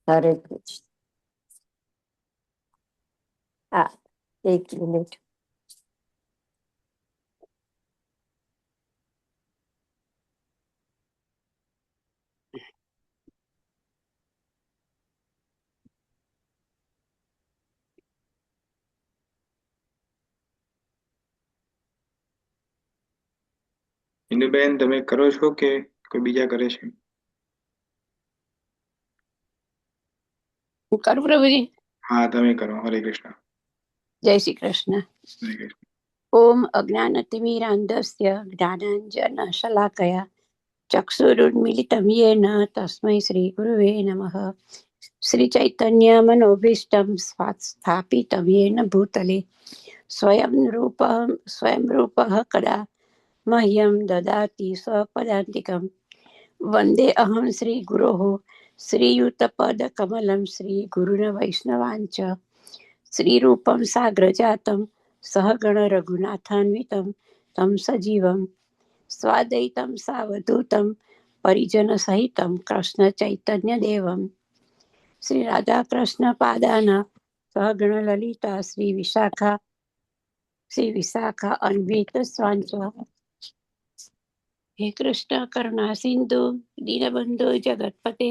હરે કૃષ્ણ. હા, 1 મિનિટ. ઇન્દુબેન, તમે કરો છો કે કોઈ બીજા કરે છે? હું કરું પ્રભુજી? હા, તમે કરો. હરે કૃષ્ણ. જય શ્રી કૃષ્ણ. હરે કૃષ્ણ. ઓમ અજ્ઞાનતિમિરાન્ધસ્ય જ્ઞાનાંજનશલાકયા ચક્ષુરુન્મિલિतं येन તસ્मै શ્રી ગુરવે નમઃ. શ્રી ચૈતન્ય મનોભીષ્ટં સ્થાપિतं येन ભૂતલે સ્વયં રૂપઃ કડા મહ્યં દદાતિ સ્વપદાન્તિકં. વંદે અહં શ્રી ગુરોઃ શ્રીયુતપદકમलं શ્રીગુરૂन् વૈષ્ણવાંચ શ્રીરૂપં સાગ્રજાतं સહગણ રઘુનાથાન્વિतं तं સજીવં સ્વાદૈतं સાવધૂतं પરિજનસહિतं કૃષ્ણ ચૈતન્ય દેવમ શ્રી રાધા કૃષ્ણ પાદાના સહગણ લલિતા શ્રી વિશાખા અન્વિત સ્વાંચ. હે કૃષ્ણ કરુણા સિંધુ દીનબંધુ જગતપતે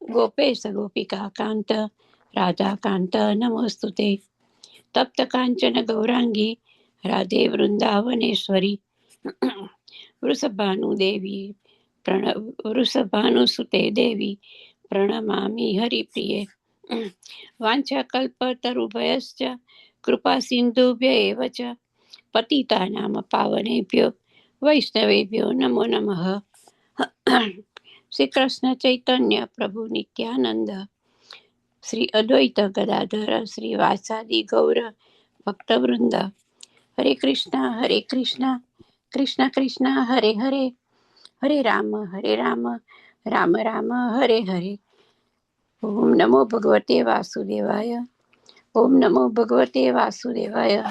ગોપેશ ગોપિકા કાંત રાધા કાંત નમોસ્તુતે. તપ્ત કાંચન ગૌરાંગી રાધે વૃંદાવનેશ્વરી વૃષભાનુદેવી વૃષભાનુસુતે દેવી પ્રણમામિ હરિપ્રિયે. વાંછાકલ્પતરુભયશ્ચ કૃપા સિંધુભ્ય એવ ચ પતિતાનામ પાવનેભ્યો વૈષ્ણવેભ્યો નમો નમઃ. શ્રી કૃષ્ણ ચૈતન્ય પ્રભુ નિત્યાનંદ શ્રી અદ્વૈત ગદાધર શ્રી વાસાદિ ગૌર ભક્તવૃંદ. હરે કૃષ્ણ કૃષ્ણ કૃષ્ણ હરે હરે હરે રામ રામ રામ હરે હરે. ઓમ નમો ભગવતે વાસુદેવાય. ઓમ નમો ભગવતે વાસુદેવાય.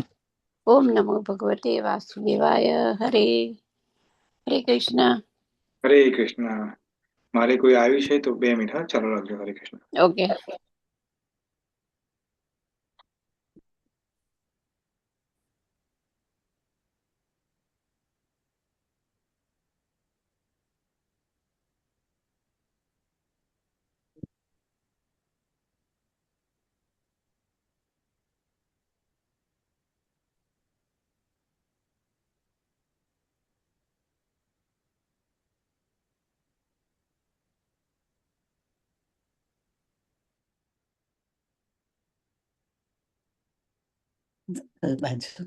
ઓમ નમો ભગવતે વાસુદેવાય. હરે હરે કૃષ્ણ. હરે કૃષ્ણ. મારે કોઈ આવ્યું છે તો 2 મિનિટ. હા, ચાલુ રાખજો. હરે કૃષ્ણ. ઓકે. બાજુ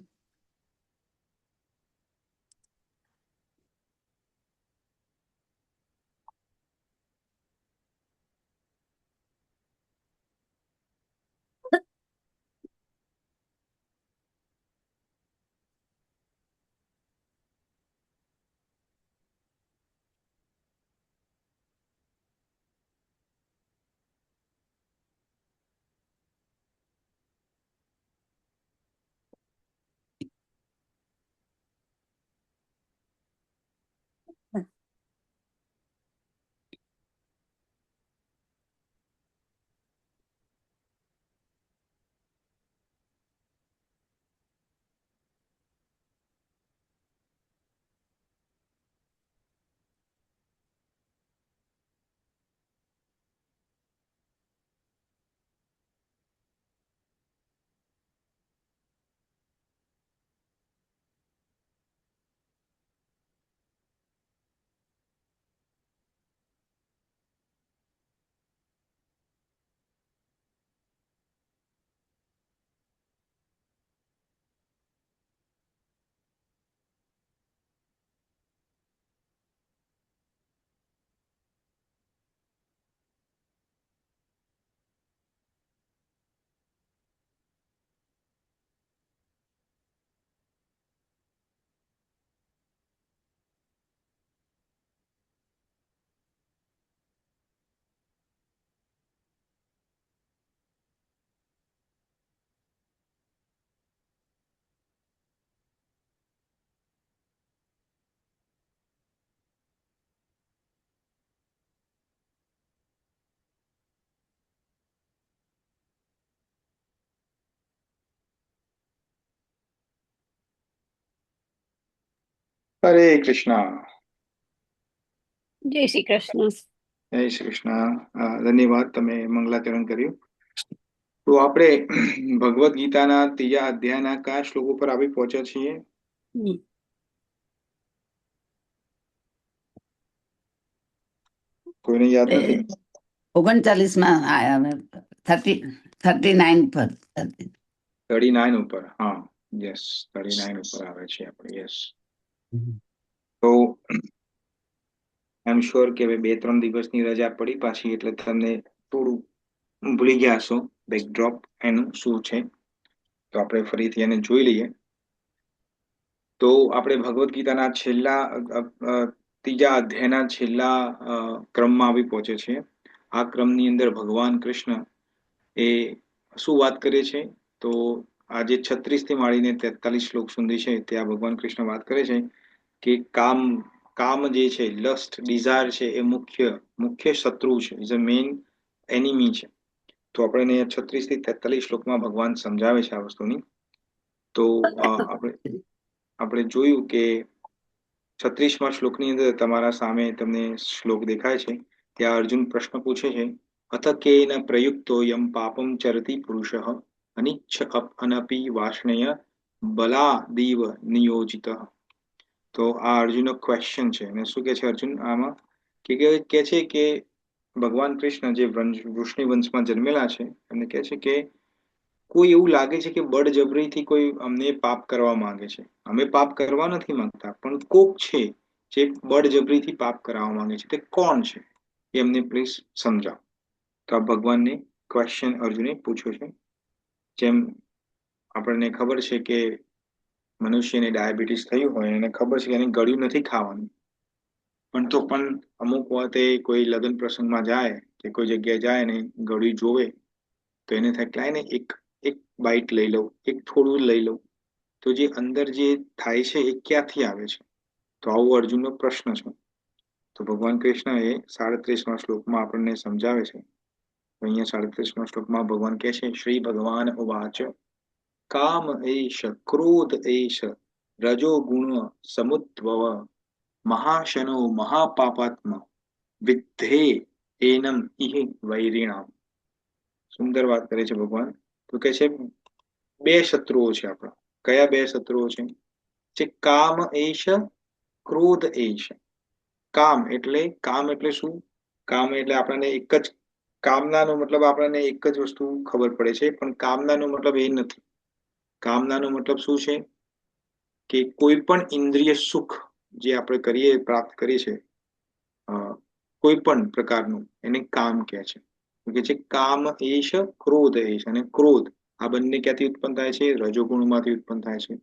હરે કૃષ્ણ. જય શ્રી કૃષ્ણ. જય શ્રી કૃષ્ણ. ધન્યવાદ, તમે મંગલાચરણ કર્યું. તો આપણે ભગવદ્ ગીતાના ત્રીજા અધ્યાયના કયા શ્લોકો પર આવી પહોંચ્યા છીએ? કોઈને યાદ નથી? 39 39 પર 39 ઉપર. હા, યસ, 39 ઉપર આવે છે આપણે. યસ. તો આઈ એમ શ્યોર કે હવે 2-3 દિવસની રજા પડી પાછી, એટલે તમને થોડું ભૂલી ગયા હશો બેકડ્રોપ એનું શું છે. તો આપણે ફરીથી એને જોઈ લઈએ. તો આપણે ભગવદ્ ગીતાના છેલ્લા ત્રીજા અધ્યાયના છેલ્લા ક્રમમાં આવી પહોંચે છે. આ ક્રમની અંદર ભગવાન કૃષ્ણ એ શું વાત કરે છે? તો આજે 36 થી માંડીને 43 શ્લોક સુધી છે, ત્યાં ભગવાન કૃષ્ણ વાત કરે છે કે કામ જે છે, લસ્ટ, ડિઝાયર છે, એ મુખ્ય શત્રુ છે, ઇઝ અ મેઇન એનિમી છે. તો આપણે 36 થી 43 શ્લોકમાં ભગવાન સમજાવે છે આ વસ્તુની. તો આપણે જોયું કે 36મા શ્લોકની અંદર તમારા સામે તમને શ્લોક દેખાય છે. ત્યાં અર્જુન પ્રશ્ન પૂછે છે, અથ કેન પ્રયુક્તો યમ પાપમ ચરતી પુરુષઃ અનિચ્છ અનપી વાર્ષ્ણેય બલાદીવ નિયોજિત. તો આ અર્જુનનો ક્વેશ્ચન છે. અને શું કે છે અર્જુન આમાં? કે છે કે ભગવાન કૃષ્ણ જે વૃષ્ણિ વંશમાં જન્મેલા છે, એમને કહે છે કે કોઈ એવું લાગે છે કે બળજબરીથી કોઈ અમને પાપ કરવા માંગે છે. અમે પાપ કરવા નથી માંગતા, પણ કોક છે જે બળજબરીથી પાપ કરાવવા માંગે છે. તે કોણ છે એ અમને પ્લીઝ સમજાવો. તો આ ભગવાનને ક્વેશ્ચન અર્જુને પૂછ્યો છે. જેમ આપણને ખબર છે કે મનુષ્યને ડાયાબિટીસ થયું હોય, એને ખબર છે કે એને ગળ્યું નથી ખાવાનું, પણ તો પણ અમુક વખતે કોઈ લગ્ન પ્રસંગમાં જાય કે કોઈ જગ્યાએ જાય ને ગળ્યું જોવે, તો એને થાય કે લાઈને એક બાઈટ લઈ લઉં, એક થોડું લઈ લઉં. તો જે અંદર જે થાય છે એ ક્યાંથી આવે છે? તો આવો અર્જુનનો પ્રશ્ન છે. તો ભગવાન કૃષ્ણ એ 37મા શ્લોકમાં આપણને સમજાવે છે. તો અહીંયા 37મા શ્લોકમાં ભગવાન કહે છે, શ્રી ભગવાન ઉવાચ કામ એશ ક્રોધ એશ રજો ગુણ સમુદ્ભવ મહાશનો મહાપાપાત્મ વિદ્ધે એનમ ઇહ વૈરીણામ. સુંદર વાત કરે છે ભગવાન. તો કે છે બે શત્રુઓ છે આપણા. કયા બે શત્રુઓ છે? જે કામ એશ, ક્રોધ એશ. કામ એટલે શું? કામ એટલે આપણને એક જ કામનાનો મતલબ આપણને એક જ વસ્તુ ખબર પડે છે, પણ કામનાનો મતલબ એ નથી. કામનાનો મતલબ શું છે? કે કોઈ પણ ઇન્દ્રિય સુખ જે આપણે પ્રાપ્ત કરીએ છીએ, કોઈ પણ પ્રકારનું, એને કામ કહે છે. કે છે કામ એશ, ક્રોધ એશ. અને ક્રોધ આ બંને ક્યાંથી ઉત્પન્ન થાય છે? રજોગુણમાંથી ઉત્પન્ન થાય છે.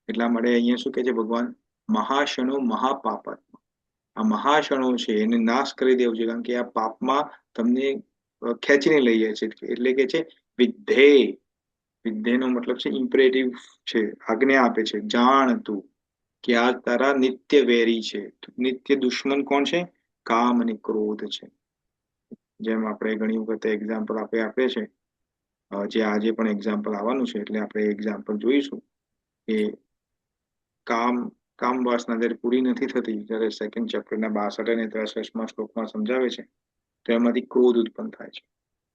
એટલા માટે અહીંયા શું કહે છે ભગવાન? મહાશનો મહાપાપાત્મ. આ મહાશણો છે એને નાશ કરી દેવો છે, કારણ કે આ પાપમાં તમને ખેંચીને લઈ જાય છે. એટલે કે છે વિદ્ધે. વિદ્ધેનો મતલબ છે ઇમ્પરેટિવ છે, આજ્ઞા આપે છે. જાણ તું કે આ તારા નિત્ય વેરી છે. નિત્ય દુશ્મન કોણ છે? કામ અને ક્રોધ છે. જેમ આપણે ઘણી વખત એક્ઝામ્પલ આપે છે, જે આજે પણ એક્ઝામ્પલ આવવાનું છે, એટલે આપણે એક્ઝામ્પલ જોઈશું કે કામ વાસના જ્યારે પૂરી નથી થતી, જ્યારે સેકન્ડ ચેપ્ટરના 62 અને 63મા શ્લોકમાં સમજાવે છે, તો એમાંથી ક્રોધ ઉત્પન્ન થાય છે.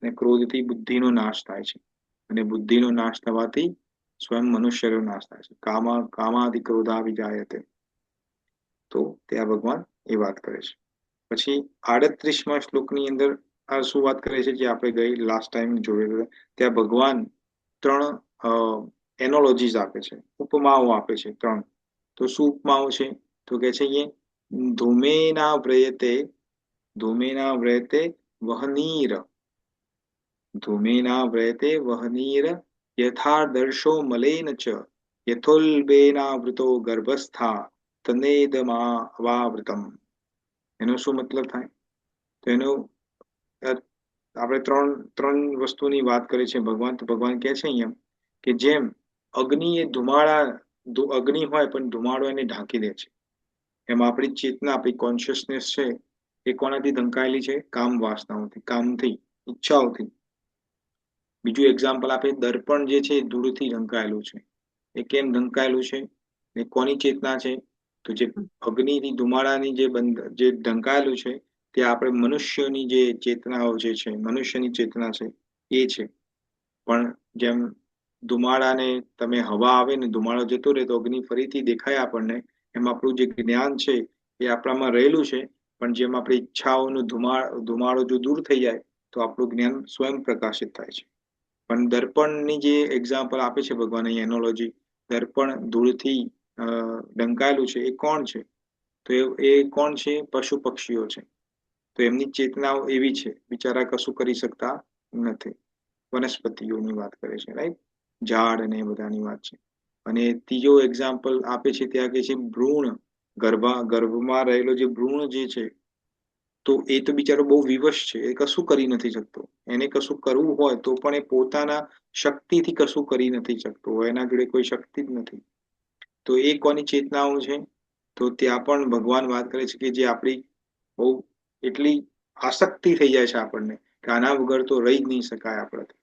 અને ક્રોધથી બુદ્ધિનો નાશ થાય છે. અને બુદ્ધિનો નાશ થવાથી સ્વયં મનુષ્યનો નાશ થાય છે. કામાદિ ક્રોધા વિજાયતે. તો ત્યાં ભગવાન એ વાત કરે છે. પછી 38મા શ્લોકની અંદર આ શું વાત કરે છે? જે આપણે લાસ્ટ ટાઈમ જોયેલું, ત્યાં ભગવાન 3 એનોલોજીસ આપે છે, ઉપમાઓ આપે છે 3. તો શું ઉપમાઓ છે? તો કે છે ધૂમેના વ્રયતે વહનીર. ધૂમેના વ્રયતે વહનીર યથાદર્શો મલેન ચ યથોલ્બેનાવૃતો ગર્ભસ્થા તનેદમાવાવૃતમ. એનો શું મતલબ થાય? તો એનો આપણે ત્રણ વસ્તુની વાત કરી છે ભગવાન. તો ભગવાન કહે છે અહીંયા કે જેમ અગ્નિ હોય પણ ધુમાડો એને ઢાંકી દે છે, એમ આપણી ચેતના, આપણી કોન્શિયસનેસ છે, એ કોનાથી ઢંકાયેલી છે? કામ વાસનાઓથી, કામથી, ઈચ્છાઓથી. બીજું એક્ઝામ્પલ આપે, દર્પણ જે છે એ ધૂળથી ઢંકાયેલું છે. એ કેમ ઢંકાયેલું છે? એ કોની ચેતના છે? તો જે અગ્નિથી ધુમાડાની જે ઢંકાયેલું છે તે આપણે મનુષ્યની જે ચેતનાઓ જે છે, મનુષ્યની ચેતના છે એ છે. પણ જેમ ધુમાડાને તમે હવા આવે ને ધુમાડો જતો રહે તો અગ્નિ ફરીથી દેખાય આપણને, એમ આપણું જે જ્ઞાન છે એ આપણામાં રહેલું છે. પણ જેમ આપણી ઈચ્છાઓનો ધુમાડો જો દૂર થઈ જાય તો આપણું જ્ઞાન સ્વયં પ્રકાશિત થાય છે. પણ દર્પણની જે એક્ઝામ્પલ આપે છે ભગવાન અહીં એનોલોજી, દર્પણ ધૂળથી ઢંકાયેલું છે, એ કોણ છે? તો એ કોણ છે? પશુ પક્ષીઓ છે. તો એમની ચેતનાઓ એવી છે, બિચારા કશું કરી શકતા નથી. વનસ્પતિઓની વાત કરે છે, રાઈટ? ઝાડ અને એ બધાની વાત છે. અને ત્રીજો એક્ઝામ્પલ આપે છે ત્યાં કે છે ભ્રૂણ, ગર્ભમાં રહેલો જે ભ્રૂણ જે છે, તો એ તો બિચારો બહુ વિવશ છે, એ કશું કરી નથી શકતો. એને કશું કરવું હોય તો પણ એ પોતાના શક્તિથી કશું કરી નથી શકતો, એના જોડે કોઈ શક્તિ જ નથી. તો એ કોની ચેતનાઓ છે? તો ત્યાં પણ ભગવાન વાત કરે છે કે જે આપણી બહુ એટલી આસક્તિ થઈ જાય છે આપણને કે આના વગર તો રહી જ નહીં શકાય આપણાથી.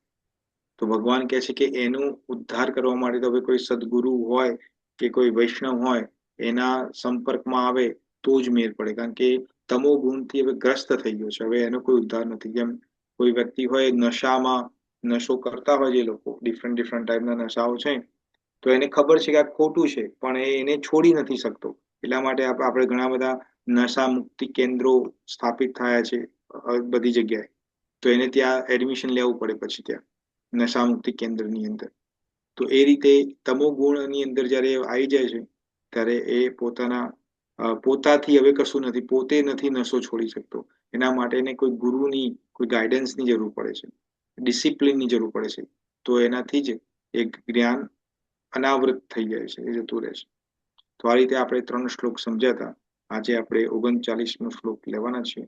તો ભગવાન કહે છે કે એનું ઉદ્ધાર કરવા માટે તો હવે કોઈ સદગુરુ હોય કે કોઈ વૈષ્ણવ હોય એના સંપર્કમાં આવે તો જ મેળ પડે. કારણ કે તમો ગુણથી હવે ગ્રસ્ત થઈ ગયો છે, હવે એનો કોઈ ઉદ્ધાર નથી. જેમ કોઈ વ્યક્તિ હોય નશામાં, નશો કરતા હોય જે લોકો, ડિફરન્ટ ટાઈપના નશાઓ છે, તો એને ખબર છે કે આ ખોટું છે પણ એને છોડી નથી શકતો. એટલા માટે આપણે ઘણા બધા નશા મુક્તિ કેન્દ્રો સ્થાપિત થયા છે બધી જગ્યાએ. તો એને ત્યાં એડમિશન લેવું પડે પછી ત્યાં નશા મુક્તિ કેન્દ્રની અંદર. તો એ રીતે તમો ગુણની અંદર જયારે આવી જાય છે ત્યારે એ પોતાથી હવે કશું નથી, પોતે નથી નશો છોડી શકતો. એના માટે એને કોઈ ગુરુની, કોઈ ગાઈડન્સની જરૂર પડે છે, ડિસિપ્લિનની જરૂર પડે છે. તો એનાથી જ એક જ્ઞાન અનાવૃત થઈ જાય છે, એ જતું રહે છે. તો આ રીતે આપણે 3 શ્લોક સમજ્યા હતા. આજે આપણે 39મો શ્લોક લેવાના છીએ.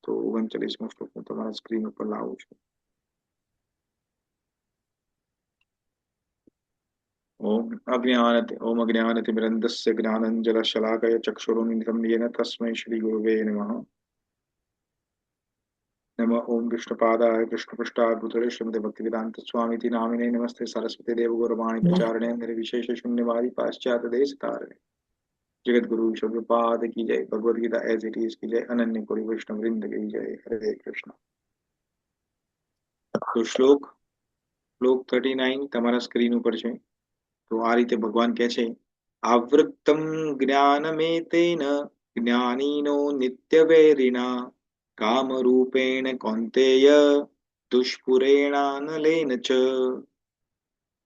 તો 39મો શ્લોક હું તમારા સ્ક્રીન ઉપર લાવું છું. ઓમ અજ્ઞાનતિમિરન્ધસ્ય જ્ઞાનંજનશલાકયા ચક્ષુરુન્મિલિतं येन तस्मै श्रीगुरवे नमः. नमः ओम विष्णुपादाय कृष्णपृष्ठाय भूतले श्रीमते भक्तिवेदांत स्वामी नामिने नमस्ते सरस्वती देवगुरुवाणी प्रचारणे निर्विशेष शून्यवादी पाश्चात्य देश तारणे. जगत गुरु विश्वपाद की जय. Bhagavad Gita as it is की जय. अनन्य कोटि वैष्णव वृंद की जय. हरे कृष्ण. तो श्लोक 39 તમારા સ્ક્રીન ઉપર છે. તો આ રીતે ભગવાન કહે છે, આવૃત્તમ જ્ઞાનમેતેન જ્ઞાનીનો નિત્યવૈરિણા કામરૂપેણ કૌંતેય દુષ્પુરેણાનલેન ચ.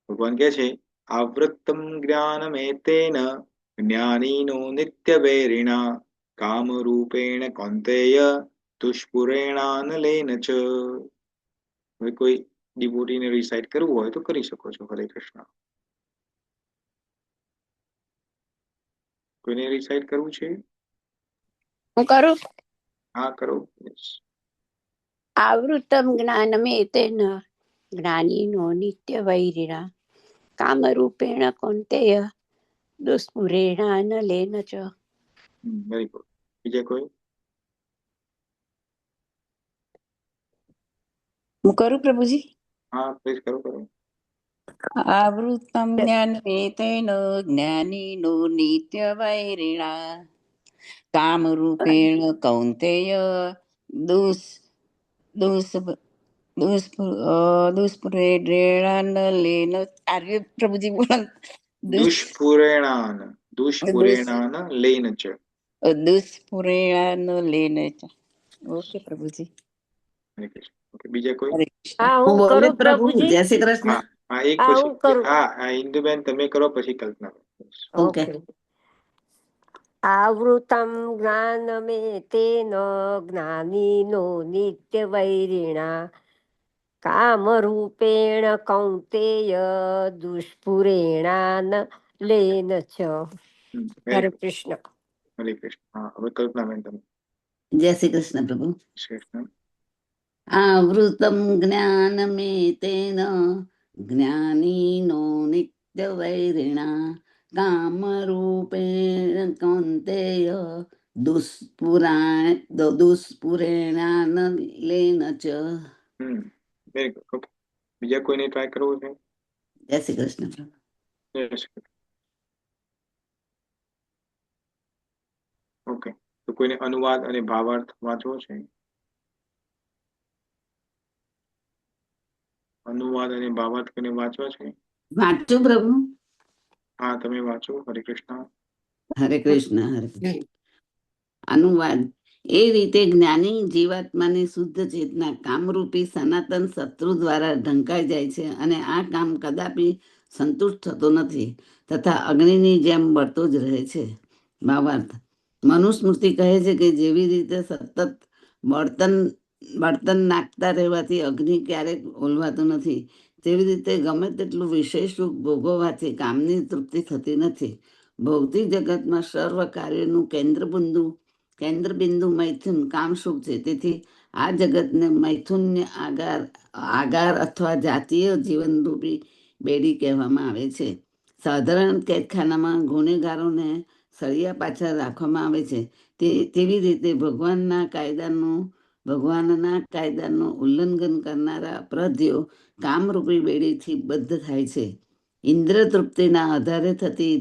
ભગવાન કહે છે, આવૃત્તમ જ્ઞાનમેતેન જ્ઞાનીનો નિત્યવૈરિણા કામરૂપેણ કૌંતેય દુષ્પુરેણાનલેન ચ. હવે કોઈ ડિવોટીને રિસાઇટ કરવું હોય તો કરી શકો છો. હરે કૃષ્ણ. કોઈને રિસાઇટ કરવું છે? હું કરું. હા, કરો. આવૃતમ જ્ઞાનમેતેન જ્ઞાનીનો નિત્યવૈરિણા કામરૂપેણ કૌંતેય દુષ્પુરેણાનલેન ચ. Very good. બીજા કોઈ? હું કરું પ્રભુજી. હા, પ્લીઝ કરો. આવૃતમ જ્ઞાનમેતેન જ્ઞાનીનો નિત્યવૈરિણા કામરૂપેણ કૌંતેય દુષ્પુરેણાનલેન. આર્ય પ્રભુજી બોલો. દુષ્પુરેણાન લેન ચ. દુષ્પુરેણાનલેન ચ. ઓકે પ્રભુજી. હરે કૃષ્ણ. ઓકે, બીજા કોઈ? હરે કૃષ્ણ. હા હું હું બોલું કરું પ્રભુ? જય શ્રી કૃષ્ણ. હા હા, એક હા પછી હું કરું. હા ઇન્દુબેન તમે કરો પછી કલ્પના. ઓકે. આવૃતમ જ્ઞાનમેતેન જ્ઞાનીનો નિત્યવૈરિણા કામરૂપેણ કૌંતેય દુષ્પુરેણાન લેન ચ. હરે કૃષ્ણ. હરે કૃષ્ણ. હા, હવે કલ્પનાબેન તમે. જય શ્રી કૃષ્ણ પ્રભુ. કૃષ્ણ. આવૃતમ જ્ઞાનમેતેન જ્ઞાનીનો નિત્યવૈરિણા કામરૂપેણ કૌંતેય દુષ્પુરેણાનલેન ચ. Very good. ઓકે, બીજા કોઈને ટ્રાય કરવું છે? જય શ્રી કૃષ્ણ પ્રભુ. જય શ્રી કૃષ્ણ. ઓકે, તો કોઈને અનુવાદ અને ભાવાર્થ વાંચવો છે? અનુવાદ અને ભાવાર્થ કોઈને વાંચવા છે? વાંચું પ્રભુ? હા, તમે વાંચો. હરે કૃષ્ણ. હરે કૃષ્ણ. હરે કૃષ્ણ. અનુવાદ. એ રીતે જ્ઞાની જીવાત્માની શુદ્ધ ચેતના કામરૂપી સનાતન શત્રુ દ્વારા ઢંકાઈ જાય છે અને આ કામ કદાપી સંતુષ્ટ થતો નથી તથા અગ્નિની જેમ બળતો જ રહે છે. ભાવાર્થ. મનુસ્મૃતિ કહે છે કે જેવી રીતે સતત બળતણ બળતણ નાખતા રહેવાથી અગ્નિ ક્યારેક ઓલવાતું નથી, તેવી રીતે ગમે તેટલું વિશેષ સુખ ભોગવવાથી કામની તૃપ્તિ થતી નથી. ભૌતિક જગતમાં સર્વ કાર્યનું કેન્દ્રબિંદુ મૈથુન કામ સુખ છે. તેથી આ જગતને મૈથુન્ય આગાર અથવા જાતીય જીવનરૂપી બેડી કહેવામાં આવે છે. સાધારણ કેદખાનામાં ગુનેગારોને સળિયા પાછળ રાખવામાં આવે છે, તેવી રીતે ભગવાનના કાયદાનું ઉલ્લંઘન કરનારા અપરાધીઓ કામરૂપી બેડીથી બદ્ધ થાય છે. ઇન્દ્ર તૃપ્તિના આધારે થતી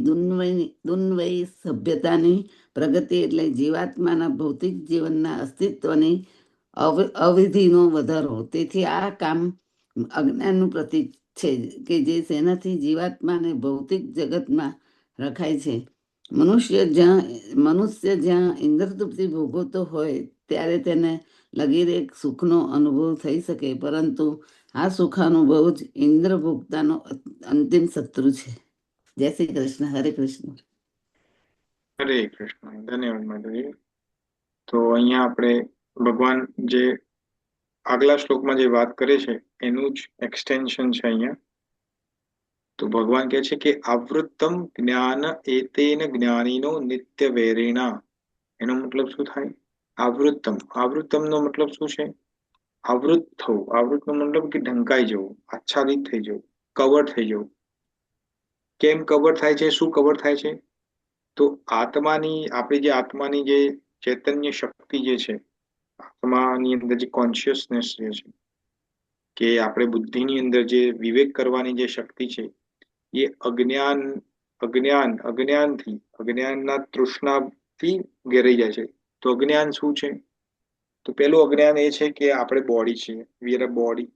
દુન્વયી સભ્યતાની પ્રગતિ એટલે જીવાત્માના ભૌતિક જીવનના અસ્તિત્વની અવિધિનો વધારો. તેથી આ કામ અજ્ઞાનનું પ્રતીક છે કે જે તેનાથી જીવાત્માને ભૌતિક જગતમાં રખાય છે. મનુષ્ય જ્યાં ઇન્દ્ર તૃપ્તિ ભોગવતો હોય ત્યારે તેને લગીરે સુખનો અનુભવ થઈ શકે, પરંતુ આ સુખાનુભવ જ ઇન્દ્ર ભોગતાનો અંતિમ શત્રુ છે. જય શ્રી કૃષ્ણ. હરે કૃષ્ણ. હરે કૃષ્ણ. ધન્યવાદ માધુરી. તો અહીંયા આપણે ભગવાન જે આગલા શ્લોકમાં જે વાત કરે છે એનું જ એક્સટેન્શન છે અહીંયા. તો ભગવાન કહે છે કે આવૃત્તમ જ્ઞાન એતેન જ્ઞાનીનો નિત્ય વૈરિણા. એનો મતલબ શું થાય? આવૃત્તમ નો મતલબ શું છે? આવૃત થવું. આવૃત નો મતલબ કે ઢંકાઈ જવું, આચ્છાદિત થઈ જવું, કવર થઈ જવું. કેમ કવર થાય છે? શું કવર થાય છે? તો આપણી જે આત્માની જે ચૈતન્ય શક્તિ જે છે, આત્માની અંદર જે કોન્શિયસનેસ જે છે, કે આપણે બુદ્ધિની અંદર જે વિવેક કરવાની જે શક્તિ છે, એ અજ્ઞાનના તૃષ્ણાથી ઘેરાઈ જાય છે. તો અજ્ઞાન શું છે? તો પેલું અજ્ઞાન એ છે કે આપણે બોડી છીએ, વી આર અ બોડી.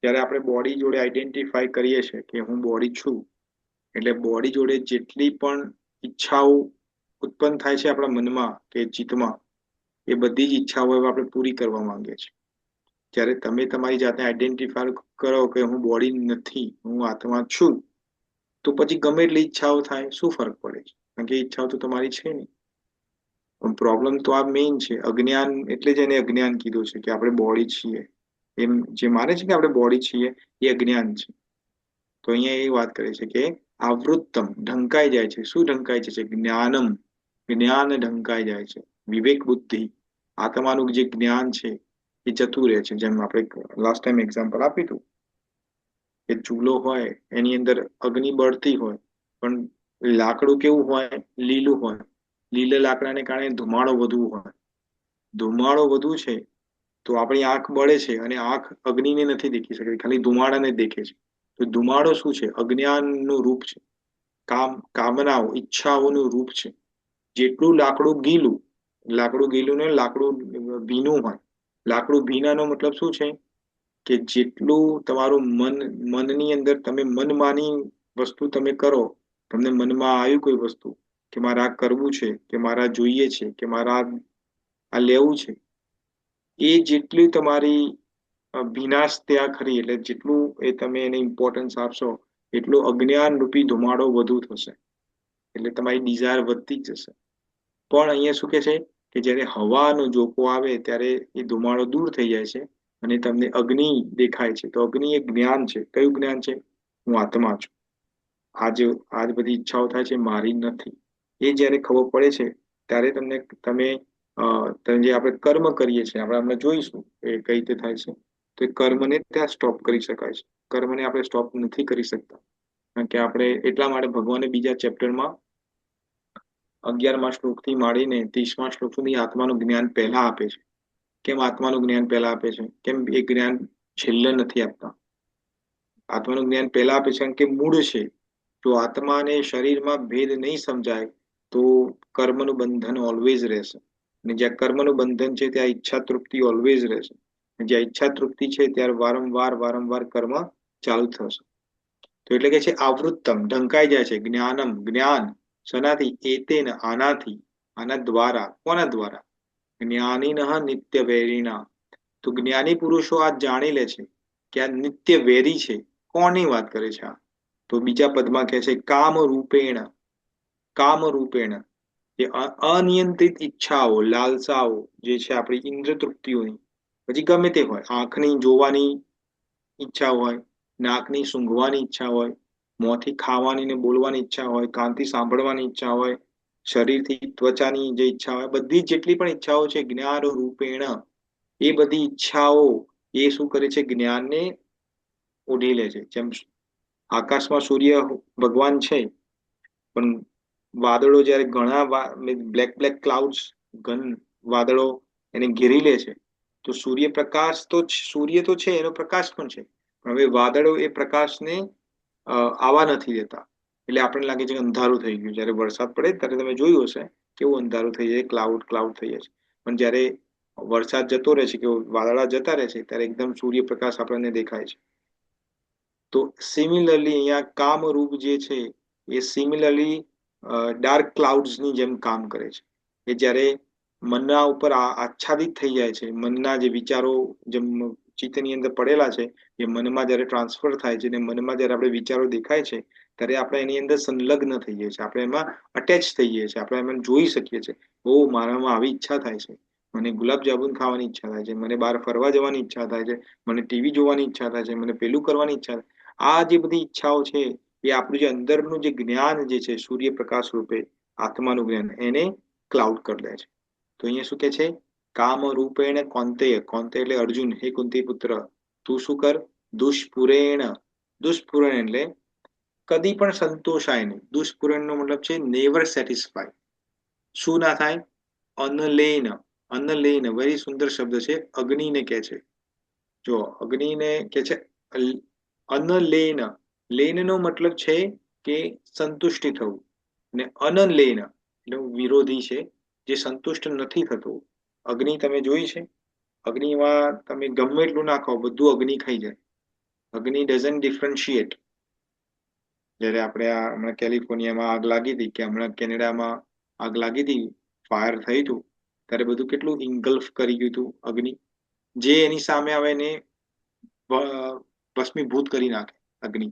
જ્યારે આપણે બોડી જોડે આઈડેન્ટિફાઈ કરીએ છીએ કે હું બોડી છું, એટલે બોડી જોડે જેટલી પણ ઈચ્છાઓ ઉત્પન્ન થાય છે આપણા મનમાં કે ચિત્તમાં, એ બધી જ ઈચ્છાઓ આપણે પૂરી કરવા માંગીએ છીએ. જ્યારે તમે તમારી જાતને આઈડેન્ટિફાઈ કરો કે હું બોડી નથી, હું આત્મા છું, તો પછી ગમે એટલી ઈચ્છાઓ થાય, શું ફરક પડે છે? કારણ કે ઈચ્છાઓ તો તમારી છે નહીં. પણ પ્રોબ્લેમ તો આ મેઇન છે, અજ્ઞાન. એટલે જ એને અજ્ઞાન કીધું છે કે આપણે બોડી છીએ. એમ જે માને છે કે આપણે બોડી છીએ એ અજ્ઞાન છે. તો અહીંયા એ વાત કરે છે કે આવૃત્તમ ઢંકાઈ જાય છે. શું ઢંકાય છે? જ્ઞાન ઢંકાઈ જાય છે. વિવેક બુદ્ધિ, આત્માનું જે જ્ઞાન છે એ જતું રહે છે. જેમ આપણે લાસ્ટ ટાઈમ એક્ઝામ્પલ આપ્યું હતું કે ચૂલો હોય, એની અંદર અગ્નિ બળતી હોય, પણ લાકડું કેવું હોય? લીલું હોય. લીલા લાકડાને કારણે ધુમાડો વધુ હોય. ધુમાડો વધુ છે તો આપણી આંખ બળે છે, અને આંખ અગ્નિને નથી દેખી શકતી, ખાલી ધુમાડાને દેખે છે. તો ધુમાડો શું છે? અજ્ઞાનનું રૂપ છે. કામનાઓ, ઈચ્છાઓનું રૂપ છે. જેટલું લાકડું ગીલું ને લાકડું ભીનું હોય. લાકડું ભીનાનો મતલબ શું છે? કે જેટલું તમારું મનની અંદર તમે મનમાની વસ્તુ તમે કરો, તમને મનમાં આવ્યું કોઈ વસ્તુ કે મારે આ કરવું છે, કે મારા જોઈએ છે, કે મારા આ લેવું છે, એ જેટલી તમારી ભીનાશ ત્યાં ખરી, એટલે જેટલું એ તમે એને ઇમ્પોર્ટન્સ આપશો, એટલું અજ્ઞાન રૂપી ધુમાડો વધુ થશે, એટલે તમારી ડિઝાયર વધતી જ જશે. પણ અહીંયા શું કે છે કે જ્યારે હવાનો ઝોકો આવે ત્યારે એ ધુમાડો દૂર થઈ જાય છે અને તમને અગ્નિ દેખાય છે. તો અગ્નિ એ જ્ઞાન છે. કયું જ્ઞાન છે? હું આત્મા છું. આજ બધી ઈચ્છાઓ થાય છે મારી નથી, એ જ્યારે ખબર પડે છે ત્યારે તમે જે આપણે કર્મ કરીએ છીએ, આપણે હમણાં જોઈશું એ કઈ રીતે થાય છે. તો એ કર્મને ત્યાં સ્ટોપ કરી શકાય છે. કર્મને આપણે સ્ટોપ નથી કરી શકતા, કારણ કે આપણે એટલા માટે ભગવાને બીજા ચેપ્ટરમાં 11મા શ્લોકથી માંડીને 30મા શ્લોક સુધી આત્માનું જ્ઞાન પહેલા આપે છે. કેમ આત્માનું જ્ઞાન પહેલા આપે છે? કેમ એ જ્ઞાન છેલ્લે નથી આપતા? આત્માનું જ્ઞાન પહેલા આપે છે કારણ કે મૂળ છે. જો આત્મા અને શરીરમાં ભેદ નહીં સમજાય તો કર્મનું બંધન ઓલવેઝ રહેશે, અને જ્યાં કર્મનું બંધન છે ત્યાં ઈચ્છા તૃપ્તિ ઓલવેઝ રહેશે, અને જ્યાં ઈચ્છા તૃપ્તિ છે ત્યારે વારંવાર કર્મ ચાલુ થશે. તો એટલે કે છે આવૃત્તમ, ઢંકાઈ જાય છે, જ્ઞાનમ જ્ઞાન, શનાથી, એતેન આનાથી, આના દ્વારા, કોના દ્વારા, જ્ઞાનીનઃ નિત્ય વૈરિણા. તો જ્ઞાની પુરુષો આ જાણી લે છે કે આ નિત્ય વેરી છે. કોની વાત કરે છે આ? તો બીજા પદમાં કહે છે કામ રૂપેણ, કામ રૂપેણ, જે અનિયંત્રિત ઈચ્છાઓ, લાલસાઓ જે છે આપણી ઇન્દ્ર તૃપ્તિઓની, પછી ગમે તે હોય, આંખની જોવાની ઈચ્છા હોય, નાકની સૂંઘવાની ઈચ્છા હોય, મોંથી ખાવાની ને બોલવાની ઈચ્છા હોય, કાનથી સાંભળવાની ઈચ્છા હોય, શરીરથી ત્વચાની જે ઈચ્છા હોય, બધી જેટલી પણ ઈચ્છાઓ છે જ્ઞાન રૂપેણ, એ બધી ઈચ્છાઓ એ શું કરે છે? જ્ઞાનને ઓઢી લે છે. જેમ આકાશમાં સૂર્ય ભગવાન છે, પણ વાદળો જયારે ઘણા બ્લેક ક્લાઉડ્સ, ઘન વાદળો એને ઘેરી લે છે, તો સૂર્યપ્રકાશ તો સૂર્ય તો છે, એનો પ્રકાશ પણ છે, પણ હવે વાદળો એ પ્રકાશને આવવા નથી દેતા, એટલે આપણને લાગે છે કે અંધારું થઈ ગયું. જયારે વરસાદ પડે ત્યારે તમે જોયું હશે કેવું અંધારું થઈ જાય, ક્લાઉડ થઈ જાય છે. પણ જયારે વરસાદ જતો રહે છે કે વાદળા જતા રહે છે ત્યારે એકદમ સૂર્યપ્રકાશ આપણને દેખાય છે. તો સિમિલરલી અહીંયા કામરૂપ જે છે એ સિમિલરલી ડાર્ક ક્લાઉડ્સની જેમ કામ કરે છે, કે જ્યારે મનના ઉપર આચ્છાદિત થઈ જાય છે, મનના જે વિચારો જેમ ચિત્તની અંદર પડેલા છે એ મનમાં જયારે ટ્રાન્સફર થાય છે, ને મનમાં જયારે આપણે વિચારો દેખાય છે ત્યારે આપણે એની અંદર સંલગ્ન થઈ જઈએ છીએ, આપણે એમાં અટેચ થઈ જઈએ છીએ, આપણે એમાં જોઈ શકીએ છીએ, ઓ મારામાં આવી ઈચ્છા થાય છે, મને ગુલાબ જામુન ખાવાની ઈચ્છા થાય છે, મને બહાર ફરવા જવાની ઈચ્છા થાય છે, મને ટીવી જોવાની ઈચ્છા થાય છે, મને પેલું કરવાની ઈચ્છા થાય. આ જે બધી ઈચ્છાઓ છે એ આપણું જે અંદરનું જે જ્ઞાન જે છે સૂર્યપ્રકાશ રૂપે આત્માનું જ્ઞાન, એને ક્લાઉડ કરી લે છે. તો અહીંયા શું કે છે? કામ રૂપેણ કૌંતેય, કૌંતેય એટલે અર્જુન, હે કુંતી પુત્ર, તું શું કર? દુષ્પુરેણ, દુષ્પુરેણ એટલે કદી પણ સંતોષાય નહીં. દુષ્પુરેણ નો મતલબ છે નેવર સેટિસ્ફાય. શું ના થાય? અનલેન, અનલેન વેરી સુંદર શબ્દ છે, અગ્નિને કે છે. જો અગ્નિને કે છે અનલેન, લેન નો મતલબ છે કે સંતુષ્ટિ થવું, ને અનલેન એટલે વિરોધી છે, જે સંતુષ્ટ નથી થતું. અગ્નિ તમે જોઈ છે? અગ્નિમાં તમે ગમે એટલું નાખો બધું અગ્નિ ખાઈ જાય. અગ્નિ ડઝન્ટ ડિફરન્શિએટ. જયારે આપણે આ હમણાં કેલિફોર્નિયામાં આગ લાગી હતી, કે હમણાં કેનેડામાં આગ લાગી હતી, ફાયર થઈ હતું, ત્યારે બધું કેટલું ઇન્ગલ્ફ કરી ગયું હતું અગ્નિ. જે એની સામે આવે એને ભસ્મીભૂત કરી નાખે અગ્નિ.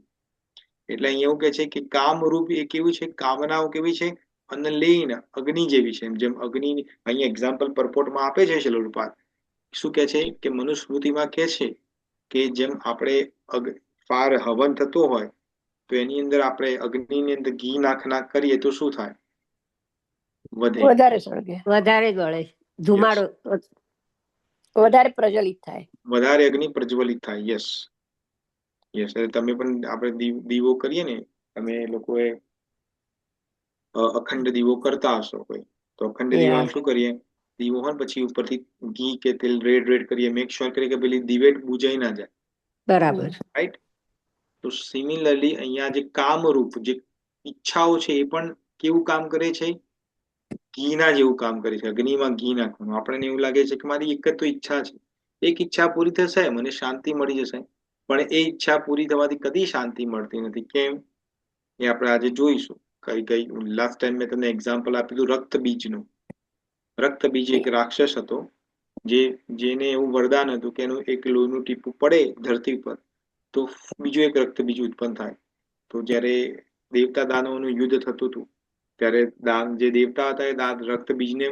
એટલે અહીંયા એવું કે છે કે કામરૂપ એ કેવું છે? કામનાઓ કેવી છે? અનલેન, અગ્નિ જેવી છે. જેમ અગ્નિ અહીંયા એક્ઝામ્પલ પરપોટમાં આપે છે શિલોપાદ. શું કે છે કે મનુસ્મૃતિમાં કે છે કે જેમ આપણે ફાયર હવન થતો હોય તો એની અંદર આપણે અગ્નિની અંદર ઘી નાખ કરીએ તો શું થાય? વધે, વધારે સળગે, વધારે ગળે, ધુમાડો વધારે પ્રજ્વલિત થાય, વધારે અગ્નિ પ્રજ્વલિત થાય. Yes, yes. એટલે તમે પણ આપણે દીવો કરીએ ને, તમે લોકોએ અખંડ દીવો કરતા હશો કોઈ, તો અખંડ દીવામાં શું કરીએ? દીવો હોય પછી ઉપરથી ઘી કે તેલ રેડ કરીએ, મેક શ્યોર કરીએ કે પેલી દિવેટ બુજાઈ ના જાય. બરાબર. રાઈટ? તો સિમિલરલી અહીંયા જે કામરૂપ જે ઈચ્છાઓ છે એ પણ કેવું કામ કરે છે? ઘીના જેવું કામ કરે છે. અગ્નિમાં ઘી નાખવાનું. આપણને એવું લાગે છે કે મારી એક જ તો ઈચ્છા છે, એક ઈચ્છા પૂરી થશે મને શાંતિ મળી જશે, પણ એ ઈચ્છા પૂરી થવાથી કદી શાંતિ મળતી નથી. કેમ? એ આપણે આજે જોઈશું. કઈ લાસ્ટ ટાઈમ મેં તમને એક્ઝામ્પલ આપ્યું હતું રક્તબીજનું. રક્તબીજ એક રાક્ષસ હતો, જેને એવું વરદાન હતું કે એનું એક લોહીનું ટીપું પડે ધરતી પર તો બીજું એક રક્તબીજ ઉત્પન્ન થાય. તો જ્યારે દેવતા દાનવોનું યુદ્ધ થતું હતું ત્યારે જે દેવતા હતા એ રક્તબીજને